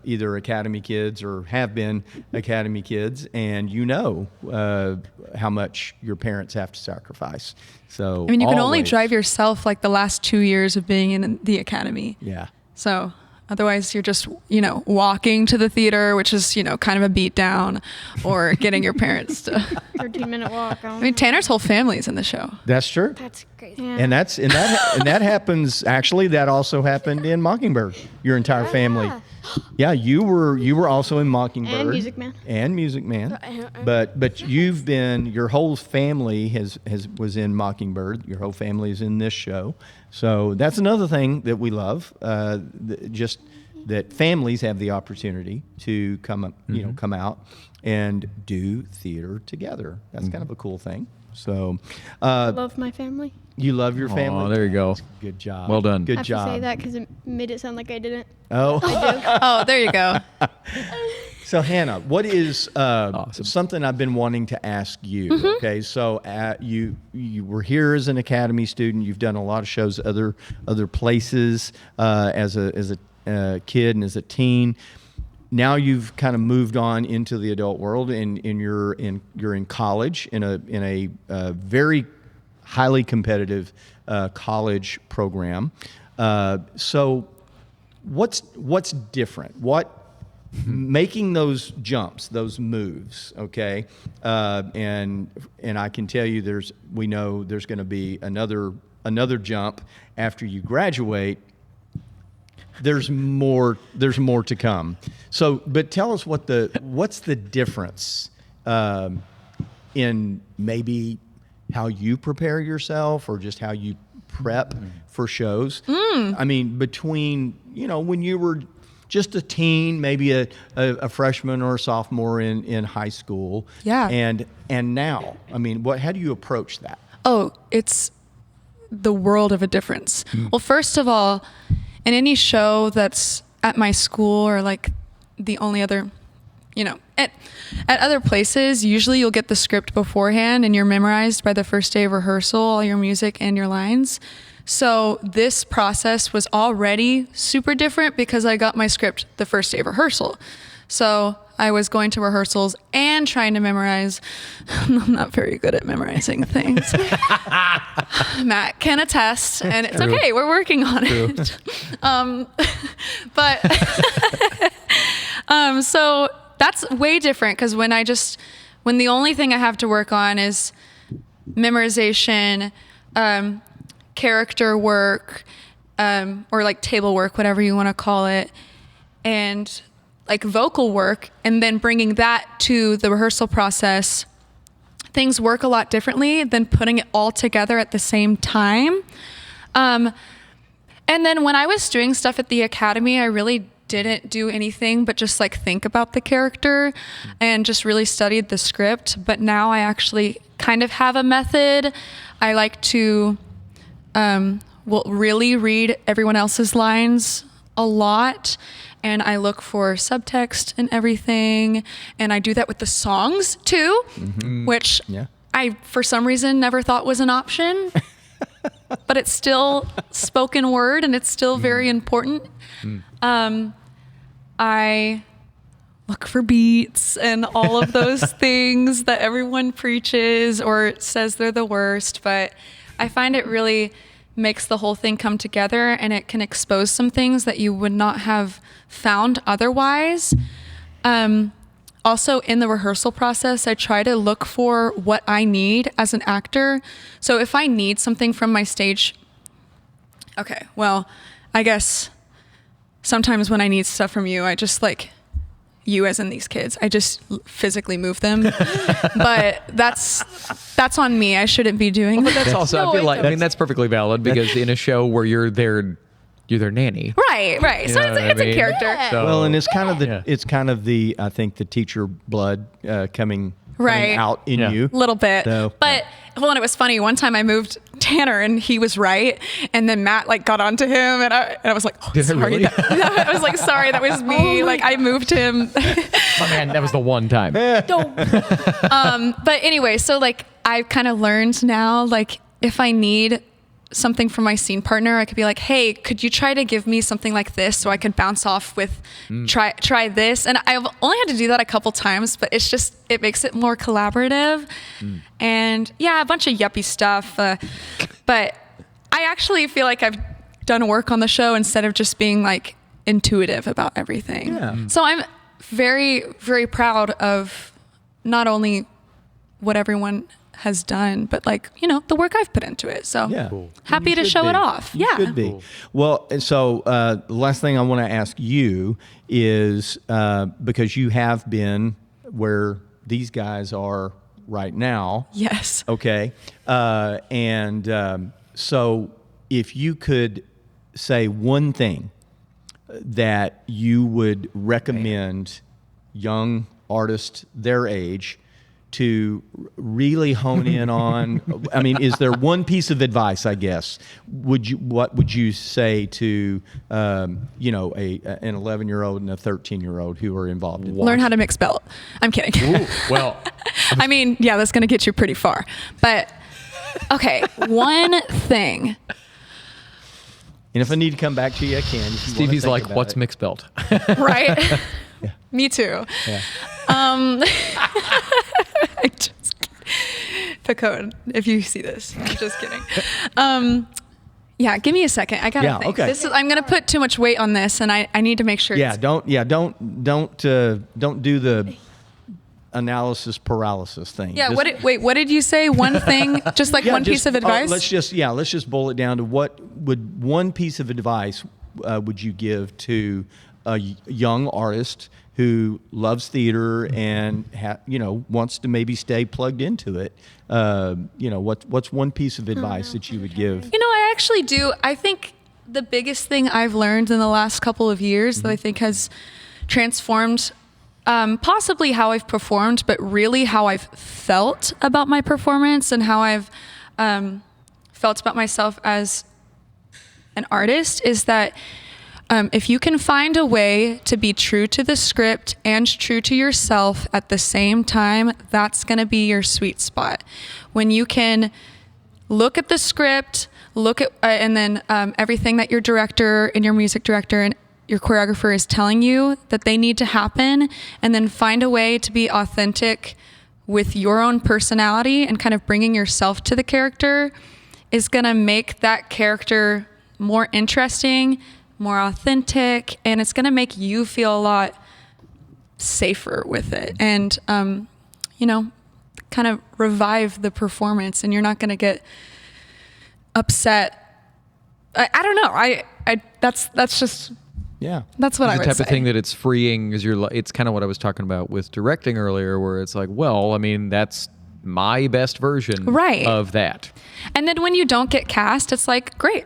either Academy kids or have been Academy kids, and how much your parents have to sacrifice. So I mean, you can only always- drive yourself the last 2 years of being in the academy. Yeah. So otherwise, you're just, walking to the theater, which is, kind of a beat down, or getting your parents to. 13-minute walk. I mean, Tanner's whole family's in the show. That's true. That's crazy. Yeah. And that happens. Actually, that also happened in Mockingbird. Your entire family. Yeah, you were also in Mockingbird And Music Man. And Music Man. But you've been, your whole family was in Mockingbird. Your whole family is in this show. So that's another thing that we love. Just that families have the opportunity to come out and do theater together. That's kind of a cool thing. So, Love my family. you love your family. Oh, there you go. Good job. Well done. I Good have job. to say that because it made it sound like I didn't. Oh, Oh, there you go. so Hannah, what is something I've been wanting to ask you? Mm-hmm. Okay, so you were here as an Academy student. You've done a lot of shows other places as a kid and as a teen. Now you've kind of moved on into the adult world, and you're in college in a very highly competitive college program. So what's different? What making those jumps, those moves? Okay, and I can tell you, we know there's going to be another jump after you graduate. There's more to come. So, but tell us what's the difference in maybe how you prepare yourself or just how you prep for shows. I mean, between when you were just a teen, maybe a freshman or a sophomore in high school, Yeah. and now, I mean, how do you approach that? Oh, it's the world of a difference. Well, first of all, in any show that's at my school or the only other, at other places, usually you'll get the script beforehand and you're memorized by the first day of rehearsal, all your music and your lines. So this process was already super different because I got my script the first day of rehearsal. So I was going to rehearsals and trying to memorize. I'm not very good at memorizing things. Matt can attest, and it's okay. We're working on it. So that's way different because when the only thing I have to work on is memorization, character work, or table work, whatever you want to call it, and vocal work, and then bringing that to the rehearsal process, things work a lot differently than putting it all together at the same time. And then when I was doing stuff at the Academy, I really didn't do anything but just think about the character and just really studied the script. But now I actually kind of have a method. I like to really read everyone else's lines a lot, and I look for subtext and everything, and I do that with the songs too, which I for some reason never thought was an option. But it's still spoken word, and it's still very important. I look for beats and all of those things that everyone preaches or says they're the worst, but I find it really makes the whole thing come together, and it can expose some things that you would not have found otherwise. also in the rehearsal process, I try to look for what I need as an actor. So if I need something from my stage, okay, well, I guess sometimes when I need stuff from you, I just like, you as in these kids, I just physically move them. But that's on me. I shouldn't be doing that. But that's also, No, I feel like, it's- I mean, that's perfectly valid because in a show where you're their nanny. Right. So know it's, what I it's a mean? character. So- Well, and it's kind of the Yeah. it's kind of the I think the teacher blood coming Right. out in Yeah. you. A little bit. So, but well, and it was funny. One time I moved Tanner and he was right, and then Matt like got onto him, and I was like, oh, Did I sorry. really? I was like, sorry, that was me. Like I moved him. Oh, man, that was the one time. But anyway, so like I've kind of learned now, like if I need something from my scene partner, I could be like, hey, could you try to give me something like this so I could bounce off with try this. And I've only had to do that a couple times, but it's just, it makes it more collaborative. And yeah, a bunch of yuppie stuff. But I actually feel like I've done work on the show instead of just being like intuitive about everything. Yeah. So I'm very, very proud of not only what everyone has done, but like, you know, the work I've put into it. So Yeah. happy You to should show be. it off. You Yeah. should be. Well, and so the last thing I want to ask you is because you have been where these guys are right now. Yes. Okay. So if you could say one thing that you would recommend young artists their age to really hone in on, I mean, is there one piece of advice, I guess, what would you say to, an 11-year-old and a 13-year-old who are involved in Learn how to mix belt. I'm kidding. Well, I mean, yeah, that's going to get you pretty far. But okay, one thing. And if I need to come back to you, I can. if you wanna Stevie's think like, about what's it. mixed belt? Right? Me too. Yeah. I just Picone, if you see this. I'm just kidding. Yeah, give me a second. I gotta Yeah, think. okay. I'm gonna put too much weight on this, and I need to make sure. Yeah, it's, don't do the analysis paralysis thing. Yeah. Just- What did you say? One thing, just like Yeah, one piece of advice. let's just boil it down to what would one piece of advice would you give to a young artist who loves theater and wants to maybe stay plugged into it? What's one piece of advice that you would give? I actually do. I think the biggest thing I've learned in the last couple of years that I think has transformed possibly how I've performed, but really how I've felt about my performance and how I've felt about myself as an artist is that if you can find a way to be true to the script and true to yourself at the same time, that's going to be your sweet spot. When you can look at the script, look at and then everything that your director and your music director and your choreographer is telling you that they need to happen, and then find a way to be authentic with your own personality and kind of bringing yourself to the character is going to make that character more interesting, more authentic, and it's going to make you feel a lot safer with it and kind of revive the performance, and you're not going to get upset. I don't know. That's just Yeah. that's what I the would type say. of thing that it's freeing is it's kind of what I was talking about with directing earlier, where it's like, well, I mean, that's my best version Right. of that. And then when you don't get cast, it's like, great,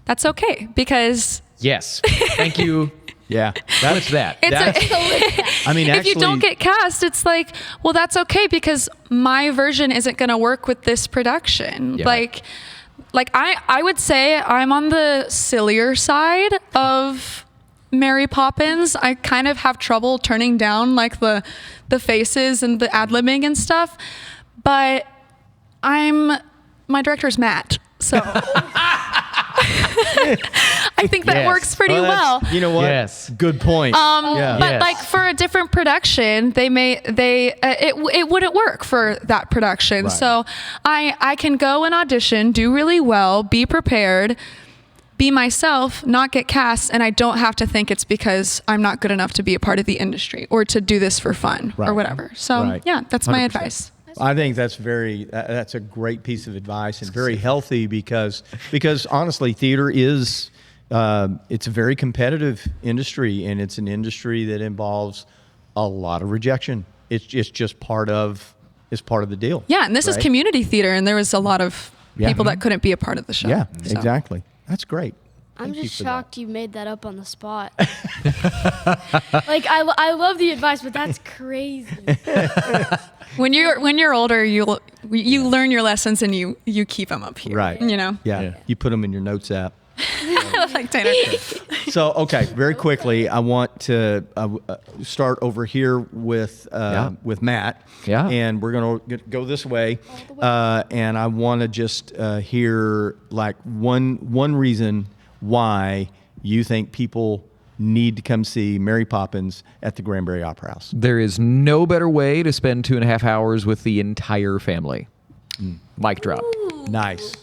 that's okay, because Yes. Thank you. Yeah. That's that. it's I mean, if actually, you don't get cast, it's like, well, that's okay because my version isn't going to work with this production. Yeah. Like I would say I'm on the sillier side of Mary Poppins. I kind of have trouble turning down like the faces and the ad-libbing and stuff, but my director's Matt, so I think that Yes. works pretty well. You know what? Yes. Good point. Yeah. But Yes. like for a different production, it wouldn't work for that production. Right. So I can go and audition, do really well, be prepared, be myself, not get cast, and I don't have to think it's because I'm not good enough to be a part of the industry or to do this for fun or whatever. So yeah, that's my advice. I think that's a great piece of advice and very healthy because honestly, theater is it's a very competitive industry, and it's an industry that involves a lot of rejection. It's just part of the deal. Yeah, and this is community theater, and there was a lot of people that couldn't be a part of the show. Yeah, exactly. That's great. I'm just shocked you made that up on the spot. Like I love the advice, but that's crazy. When you're older, you learn your lessons and you keep them up here. Right. You know. Yeah. You put them in your notes app. Like Tanner. So, okay, very quickly, I want to start over here with Matt. Yeah. And we're going to go this way. And I want to just hear like one reason why you think people need to come see Mary Poppins at the Granbury Opera House. There is no better way to spend 2.5 hours with the entire family. Mic drop. Nice.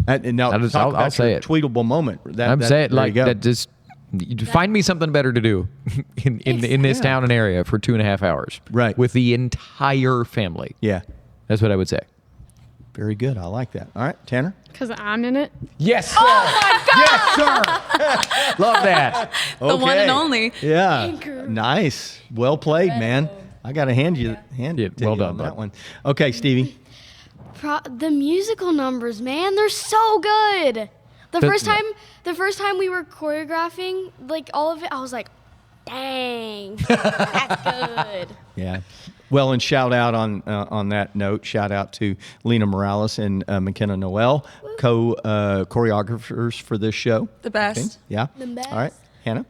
And now, I'll say it. Tweetable moment. I'm saying like that. Just find me something better to do in this town and area for 2.5 hours. Right. With the entire family. Yeah. That's what I would say. Very good. I like that. All right, Tanner. Because I'm in it. Yes, sir. Oh my God! Yes, sir. Love that. The one and only. Yeah. Nice. Well played, man. I got to hand it to well you done, on that bud. one. Okay, Stevie. The musical numbers, man, they're so good. The first time we were choreographing, like all of it, I was like, dang, that's good. Yeah. Well, and shout out on that note, shout out to Lena Morales and McKenna Noel, choreographers for this show. The best. Okay. Yeah. The best. All right, Hannah.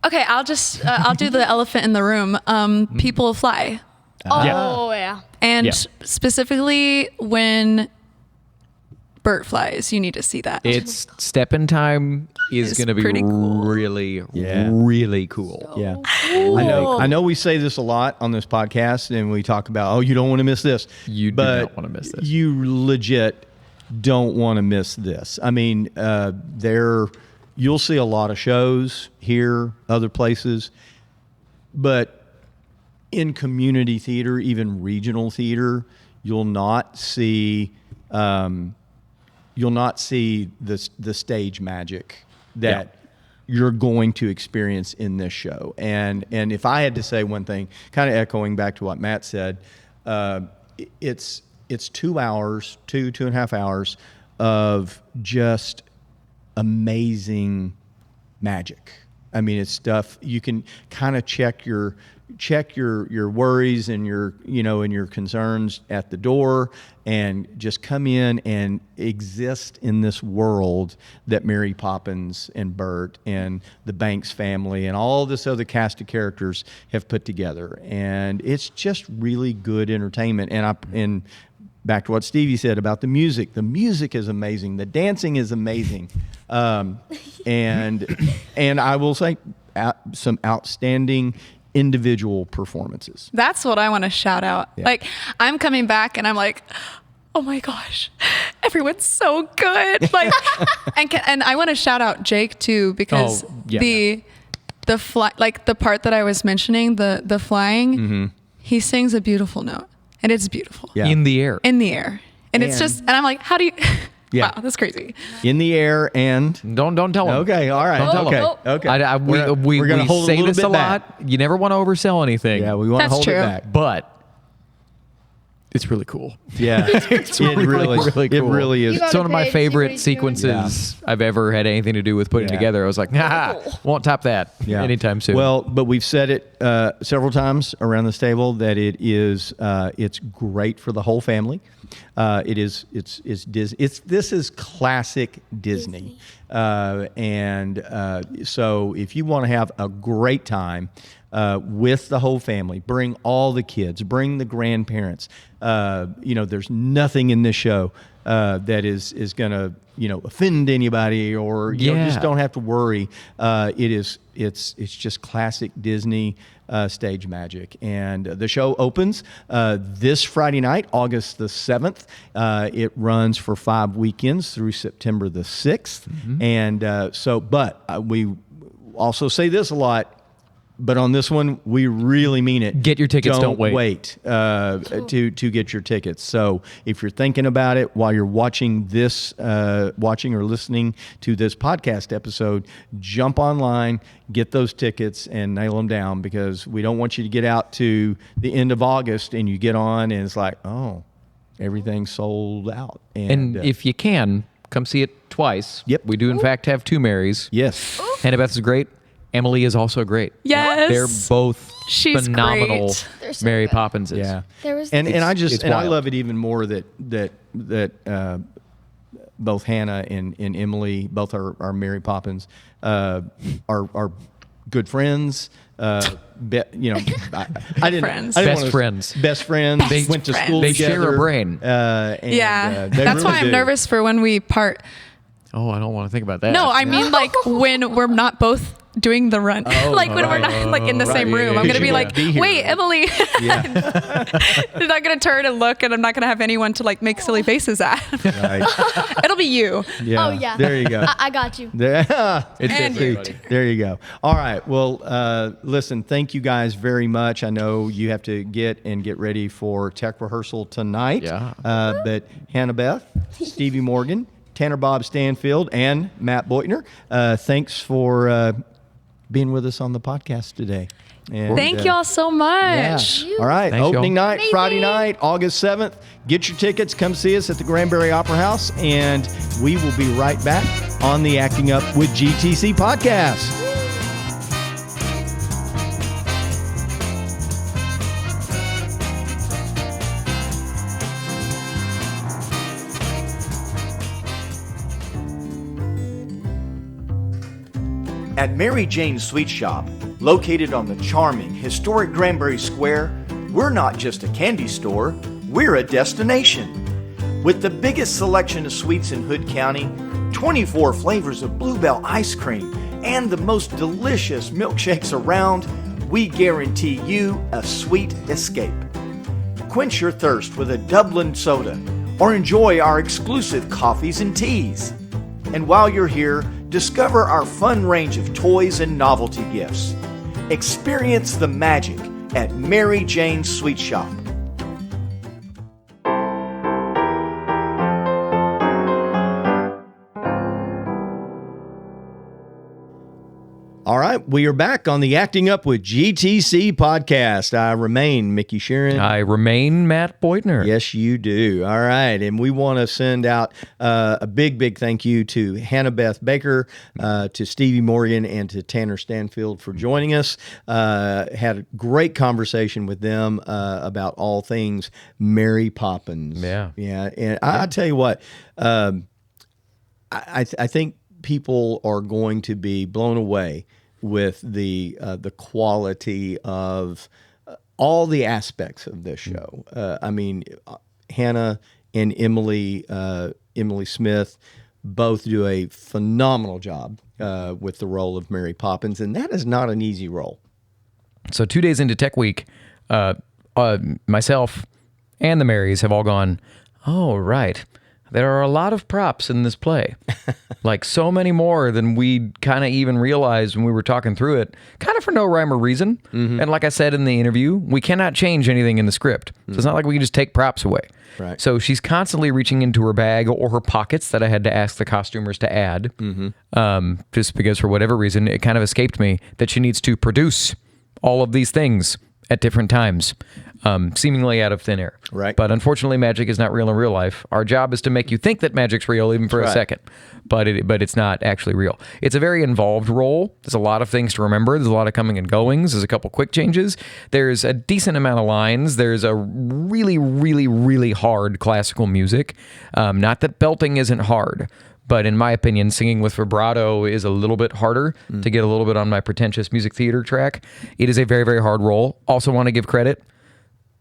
Okay, I'll do the elephant in the room. People fly. Oh yeah. And specifically when Bert flies, you need to see that. It's Steppin' Time is It's going to be pretty cool. really cool. Yeah. I know we say this a lot on this podcast, and we talk about, you don't want to miss this. You do not want to miss this. You legit don't want to miss this. I mean, you'll see a lot of shows here, other places, but in community theater, even regional theater, you'll not see the stage magic that you're going to experience in this show. And if I had to say one thing, kind of echoing back to what Matt said, it's 2 hours, 2.5 hours of just amazing magic. I mean, it's stuff you can kind of check your worries and your concerns at the door, and just come in and exist in this world that Mary Poppins and Bert and the Banks family and all this other cast of characters have put together. And it's just really good entertainment. And back to what Stevie said about the music. The music is amazing. The dancing is amazing. And I will say some outstanding individual performances. That's what I want to shout out. Yeah. Like, I'm coming back and I'm like, oh my gosh, everyone's so good. Like, and I want to shout out Jake too, because the part that I was mentioning, the flying, he sings a beautiful note, and it's beautiful. Yeah. In the air. And it's just, and I'm like, how do you? Yeah. Wow, that's crazy. In the air and Don't tell them. okay, all right, Don't tell okay, them. okay. We gonna hold say a little this bit a lot. You never want to oversell anything. Yeah, we want to That's hold true. it back. But it's really cool. Yeah, it really cool. It really is. You got It's one of my page, see what favorite he's doing. sequences I've ever had anything to do with putting Yeah. together. I was like, won't top that anytime soon. Well, but we've said it several times around this table that it is it's great for the whole family. It's this is classic Disney. And so if you want to have a great time with the whole family, bring all the kids, bring the grandparents. There's nothing in this show that is going to offend anybody, or you just don't have to worry. It's just classic Disney. stage magic. And the show opens this Friday night, August the 7th. It runs for 5 weekends through September the 6th. And but we also say this a lot, but on this one, we really mean it. Get your tickets, don't wait. To get your tickets. So if you're thinking about it while you're watching this, watching or listening to this podcast episode, jump online, get those tickets, and nail them down, because we don't want you to get out to the end of August and you get on and it's like, oh, everything's sold out. And if you can, come see it twice. Yep. We do, in fact, have 2 Marys. Yes. Hannah Beth is great. Emily is also great. Yes. They're both She's phenomenal great. They're so Mary good. Poppinses. Yeah. There was and I just it's and I wild. love it even more that both Hannah and Emily, both are Mary Poppins, are good friends. I didn't. Friends. I didn't Best wanna- friends. Best friends. They went to school They together. share a brain. Yeah, they that's really why I'm do. nervous for when we part. Oh, I don't want to think about that. No, I mean like when we're not both doing the run, like when we're not like in the same room. yeah, I'm gonna you be like, be here. wait, Emily. Yeah. They're not gonna turn and look, and I'm not gonna have anyone to like make silly faces at. Right. It'll be you. Yeah. Oh yeah. There you go. I got you. There, It's And different, you. buddy. there you go. All right. Well, listen, thank you guys very much. I know you have to get ready for tech rehearsal tonight. Yeah. But Hannah Beth, Stevie Morgan, Tanner Bob Stanfield, and Matt Beutner, thanks for being with us on the podcast today. And, Thank y'all so much. Yeah. All right. Thanks, Opening y'all. night, Amazing. Friday night, August 7th. Get your tickets. Come see us at the Granbury Opera House. And we will be right back on the Acting Up with GTC podcast. At Mary Jane's Sweet Shop, located on the charming, historic Granbury Square, we're not just a candy store, we're a destination. With the biggest selection of sweets in Hood County, 24 flavors of Bluebell ice cream, and the most delicious milkshakes around, we guarantee you a sweet escape. Quench your thirst with a Dublin soda, or enjoy our exclusive coffees and teas. And while you're here, discover our fun range of toys and novelty gifts. Experience the magic at Mary Jane's Sweet Shop. All right, we are back on the Acting Up with GTC podcast. I remain Micky Shearon. I remain Matt Beutner. Yes, you do. All right, and we want to send out a big thank you to Hannah Beth Baker, to Stevie Morgan, and to Tanner Stanfield for joining us. Had a great conversation with them about all things Mary Poppins. Yeah. And I tell you what, I think people are going to be blown away with the quality of all the aspects of this show. I mean, Hannah and Emily Smith both do a phenomenal job with the role of Mary Poppins, and that is not an easy role. So 2 days into Tech Week, myself and the Marys have all gone, oh, right. There are a lot of props in this play. Like so many more than we kind of even realized when we were talking through it, kind of for no rhyme or reason. And like I said in the interview, we cannot change anything in the script. So it's not like we can just take props away. Right. So she's constantly reaching into her bag or her pockets that I had to ask the costumers to add. Just because for whatever reason, it kind of escaped me that she needs to produce all of these things at different times, seemingly out of thin air. Right. But unfortunately, magic is not real in real life. Our job is to make you think that magic's real even for a Right. second, but it's not actually real. It's a very involved role. There's a lot of things to remember. There's a lot of coming and goings. There's a couple quick changes. There's a decent amount of lines. There's a really hard classical music. Not that belting isn't hard, but in my opinion, singing with vibrato is a little bit harder to get a little bit on my pretentious music theater track. It is a very hard role. Also want to give credit.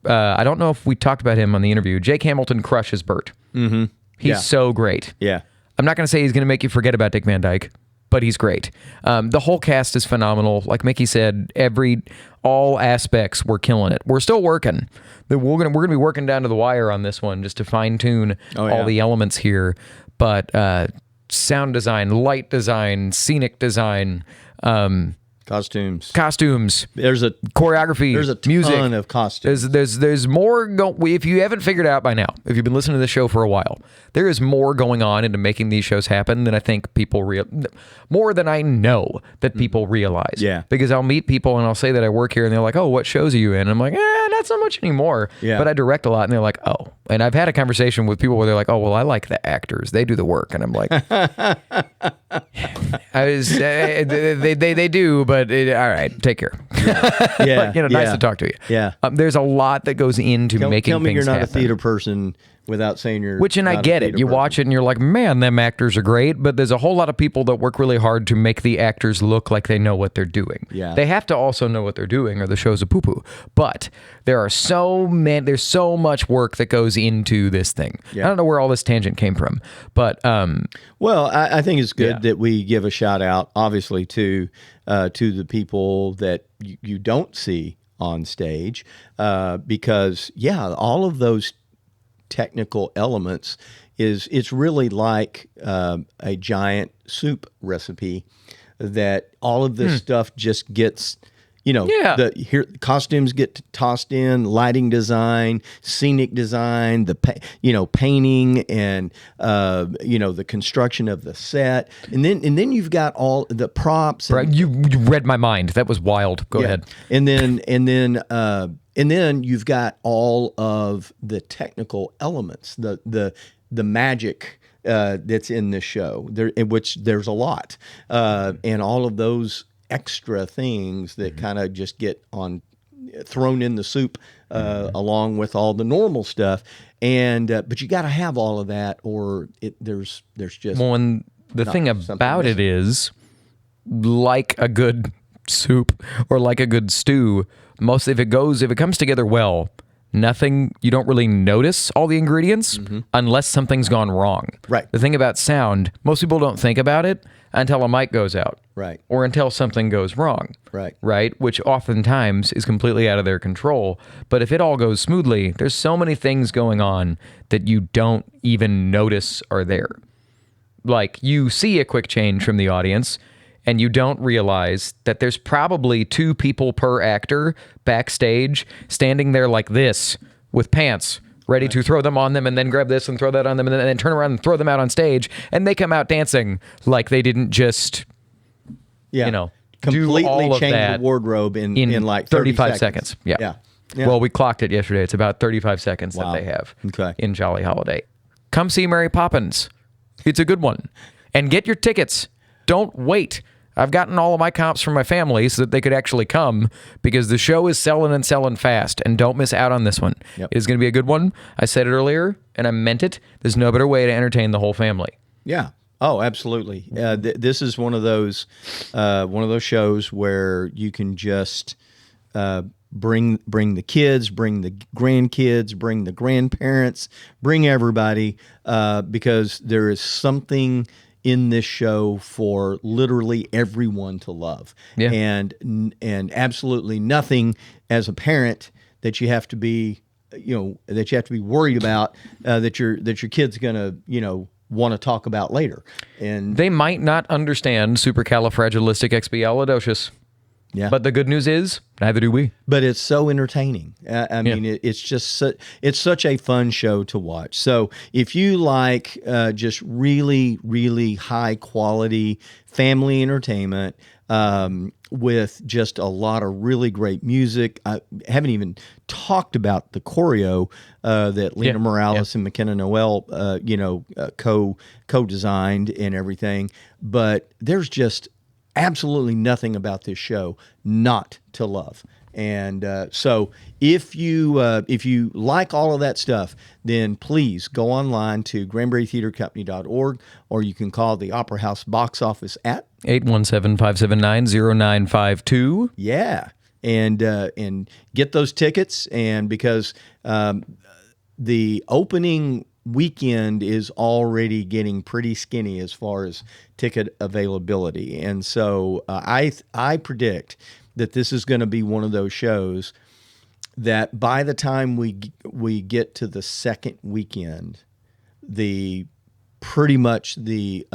I don't know if we talked about him on the interview. Jake Hamilton crushes Bert. He's Yeah. so great. Yeah. I'm not going to say he's going to make you forget about Dick Van Dyke, but he's great. The whole cast is phenomenal. Like Micky said, all aspects, we're killing it. We're still working. We're gonna be working down to the wire on this one just to fine tune all the elements here. But sound design, light design, scenic design, Costumes. There's a choreography. There's a ton music. of costumes. There's more. If you haven't figured it out by now, if you've been listening to the show for a while, there is more going on into making these shows happen than I think people more than I know that people realize. Yeah. Because I'll meet people and I'll say that I work here, and they're like, "Oh, what shows are you in?" And I'm like, not so much anymore. Yeah. But I direct a lot, and they're like, "Oh." And I've had a conversation with people where they're like, "Oh, well, I like the actors; they do the work," and I'm like, they do, but all right, take care. Yeah. Nice to talk to you. Yeah. There's a lot that goes into making tell me things you're not happen. a theater person without saying you're And I get it. You watch it and you're like, man, them actors are great. But there's a whole lot of people that work really hard to make the actors look like they know what they're doing. Yeah. They have to also know what they're doing or the show's a poo-poo. But there's so much work that goes into this thing. Yeah. I don't know where all this tangent came from. But well, I think it's good that we give a shout out, obviously, to the people that you don't see on stage, because all of those technical elements it's really like a giant soup recipe that all of this stuff just gets. The costumes get tossed in, lighting design, scenic design, the painting, and the construction of the set, and then you've got all the props. You read my mind. That was wild. Go ahead. And then you've got all of the technical elements, the magic that's in this show, in which there's a lot, and all of those extra things that kind of just get thrown in the soup along with all the normal stuff, and but you got to have all of that, or there's just and the thing about it is, like a good soup or like a good stew, most if it comes together well, you don't really notice all the ingredients unless something's gone wrong. Right. The thing about sound, most people don't think about it until a mic goes out. Right. Or until something goes wrong. Right. Right? Which oftentimes is completely out of their control. But if it all goes smoothly, there's so many things going on that you don't even notice are there. Like, you see a quick change from the audience, and you don't realize that there's probably 2 people per actor backstage standing there like this with pants ready to throw them on them, and then grab this and throw that on them, and then turn around and throw them out on stage, and they come out dancing like they didn't just, completely do all of change that the wardrobe in like 35 seconds. Yeah. Well, we clocked it yesterday. It's about 35 seconds that they have in Jolly Holiday. Come see Mary Poppins. It's a good one. And get your tickets. Don't wait. I've gotten all of my comps from my family so that they could actually come, because the show is selling and selling fast, and don't miss out on this one. Yep. It is going to be a good one. I said it earlier, and I meant it. There's no better way to entertain the whole family. Yeah. Oh, absolutely. This is one of those shows where you can just bring the kids, bring the grandkids, bring the grandparents, bring everybody, because there is something in this show for literally everyone to love, and absolutely nothing as a parent that you have to be, worried about, that your kid's gonna, want to talk about later, and they might not understand supercalifragilisticexpialidocious. Yeah. But the good news is, neither do we. But it's so entertaining. I mean, it's just it's such a fun show to watch. So if you like just really, really high quality family entertainment with just a lot of really great music, I haven't even talked about the choreo that Lena Morales and McKenna Noel, co-designed and everything. But there's just absolutely nothing about this show not to love. And so if you like all of that stuff, then please go online to granburytheatrecompany.org, or you can call the Opera House box office at 817-579-0952. Yeah. And get those tickets. And because the opening weekend is already getting pretty skinny as far as ticket availability. And so I predict that this is going to be one of those shows that by the time we get to the second weekend, pretty much the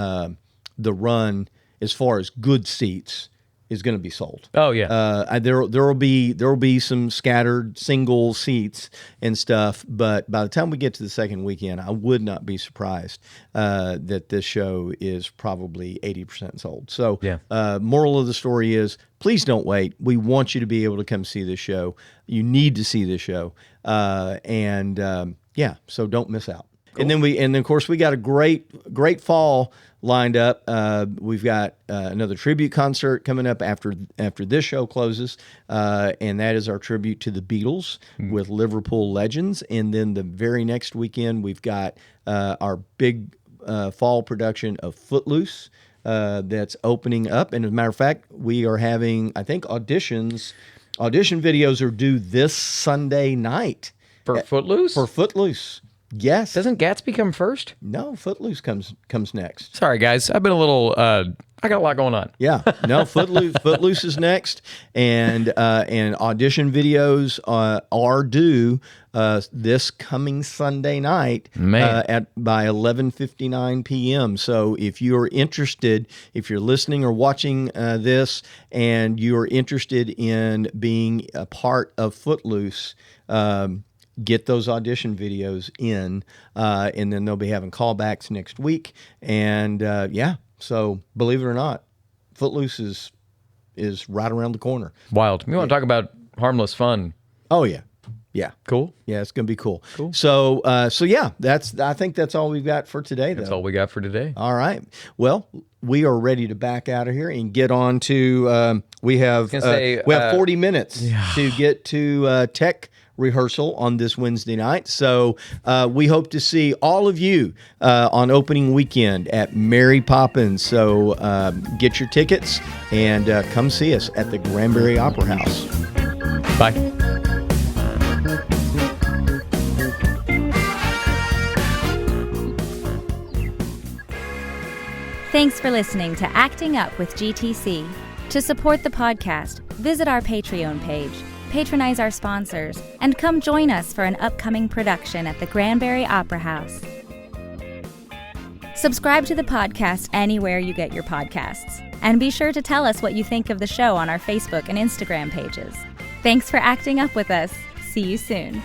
run as far as good seats is going to be sold. Oh yeah. There will be some scattered single seats and stuff, but by the time we get to the second weekend, I would not be surprised that this show is probably 80% sold. So, Yeah. Moral of the story is, please don't wait. We want you to be able to come see this show. You need to see this show, so don't miss out. Cool. And then of course we got a great fall lined up. We've got another tribute concert coming up after this show closes, and that is our tribute to the Beatles with Liverpool Legends. And then the very next weekend we've got our big fall production of Footloose that's opening up. And as a matter of fact, we are having, I think, audition videos are due this Sunday night For Footloose? for Footloose. Yes. Doesn't Gatsby come first? No, Footloose comes next. Sorry, guys. I've been a little. I got a lot going on. Yeah. No, Footloose is next, and audition videos are due this coming Sunday night by 11:59 p.m. So if you're interested, if you're listening or watching this, and you're interested in being a part of Footloose, get those audition videos in, and then they'll be having callbacks next week. And so believe it or not, Footloose is right around the corner. Wild. You want to talk about harmless fun? Oh yeah, yeah, cool. Yeah, it's gonna be cool. Cool. So yeah, I think that's all we've got for today. That's all we got for today. All right. Well, we are ready to back out of here and get on to. We have 40 minutes to get to tech rehearsal on this Wednesday night. So we hope to see all of you on opening weekend at Mary Poppins. So get your tickets and come see us at the Granbury Opera House. Bye. Thanks for listening to Acting Up with GTC. To support the podcast, visit our Patreon page, patronize our sponsors, and come join us for an upcoming production at the Granbury Opera House. Subscribe to the podcast anywhere you get your podcasts, and be sure to tell us what you think of the show on our Facebook and Instagram pages. Thanks for acting up with us. See you soon.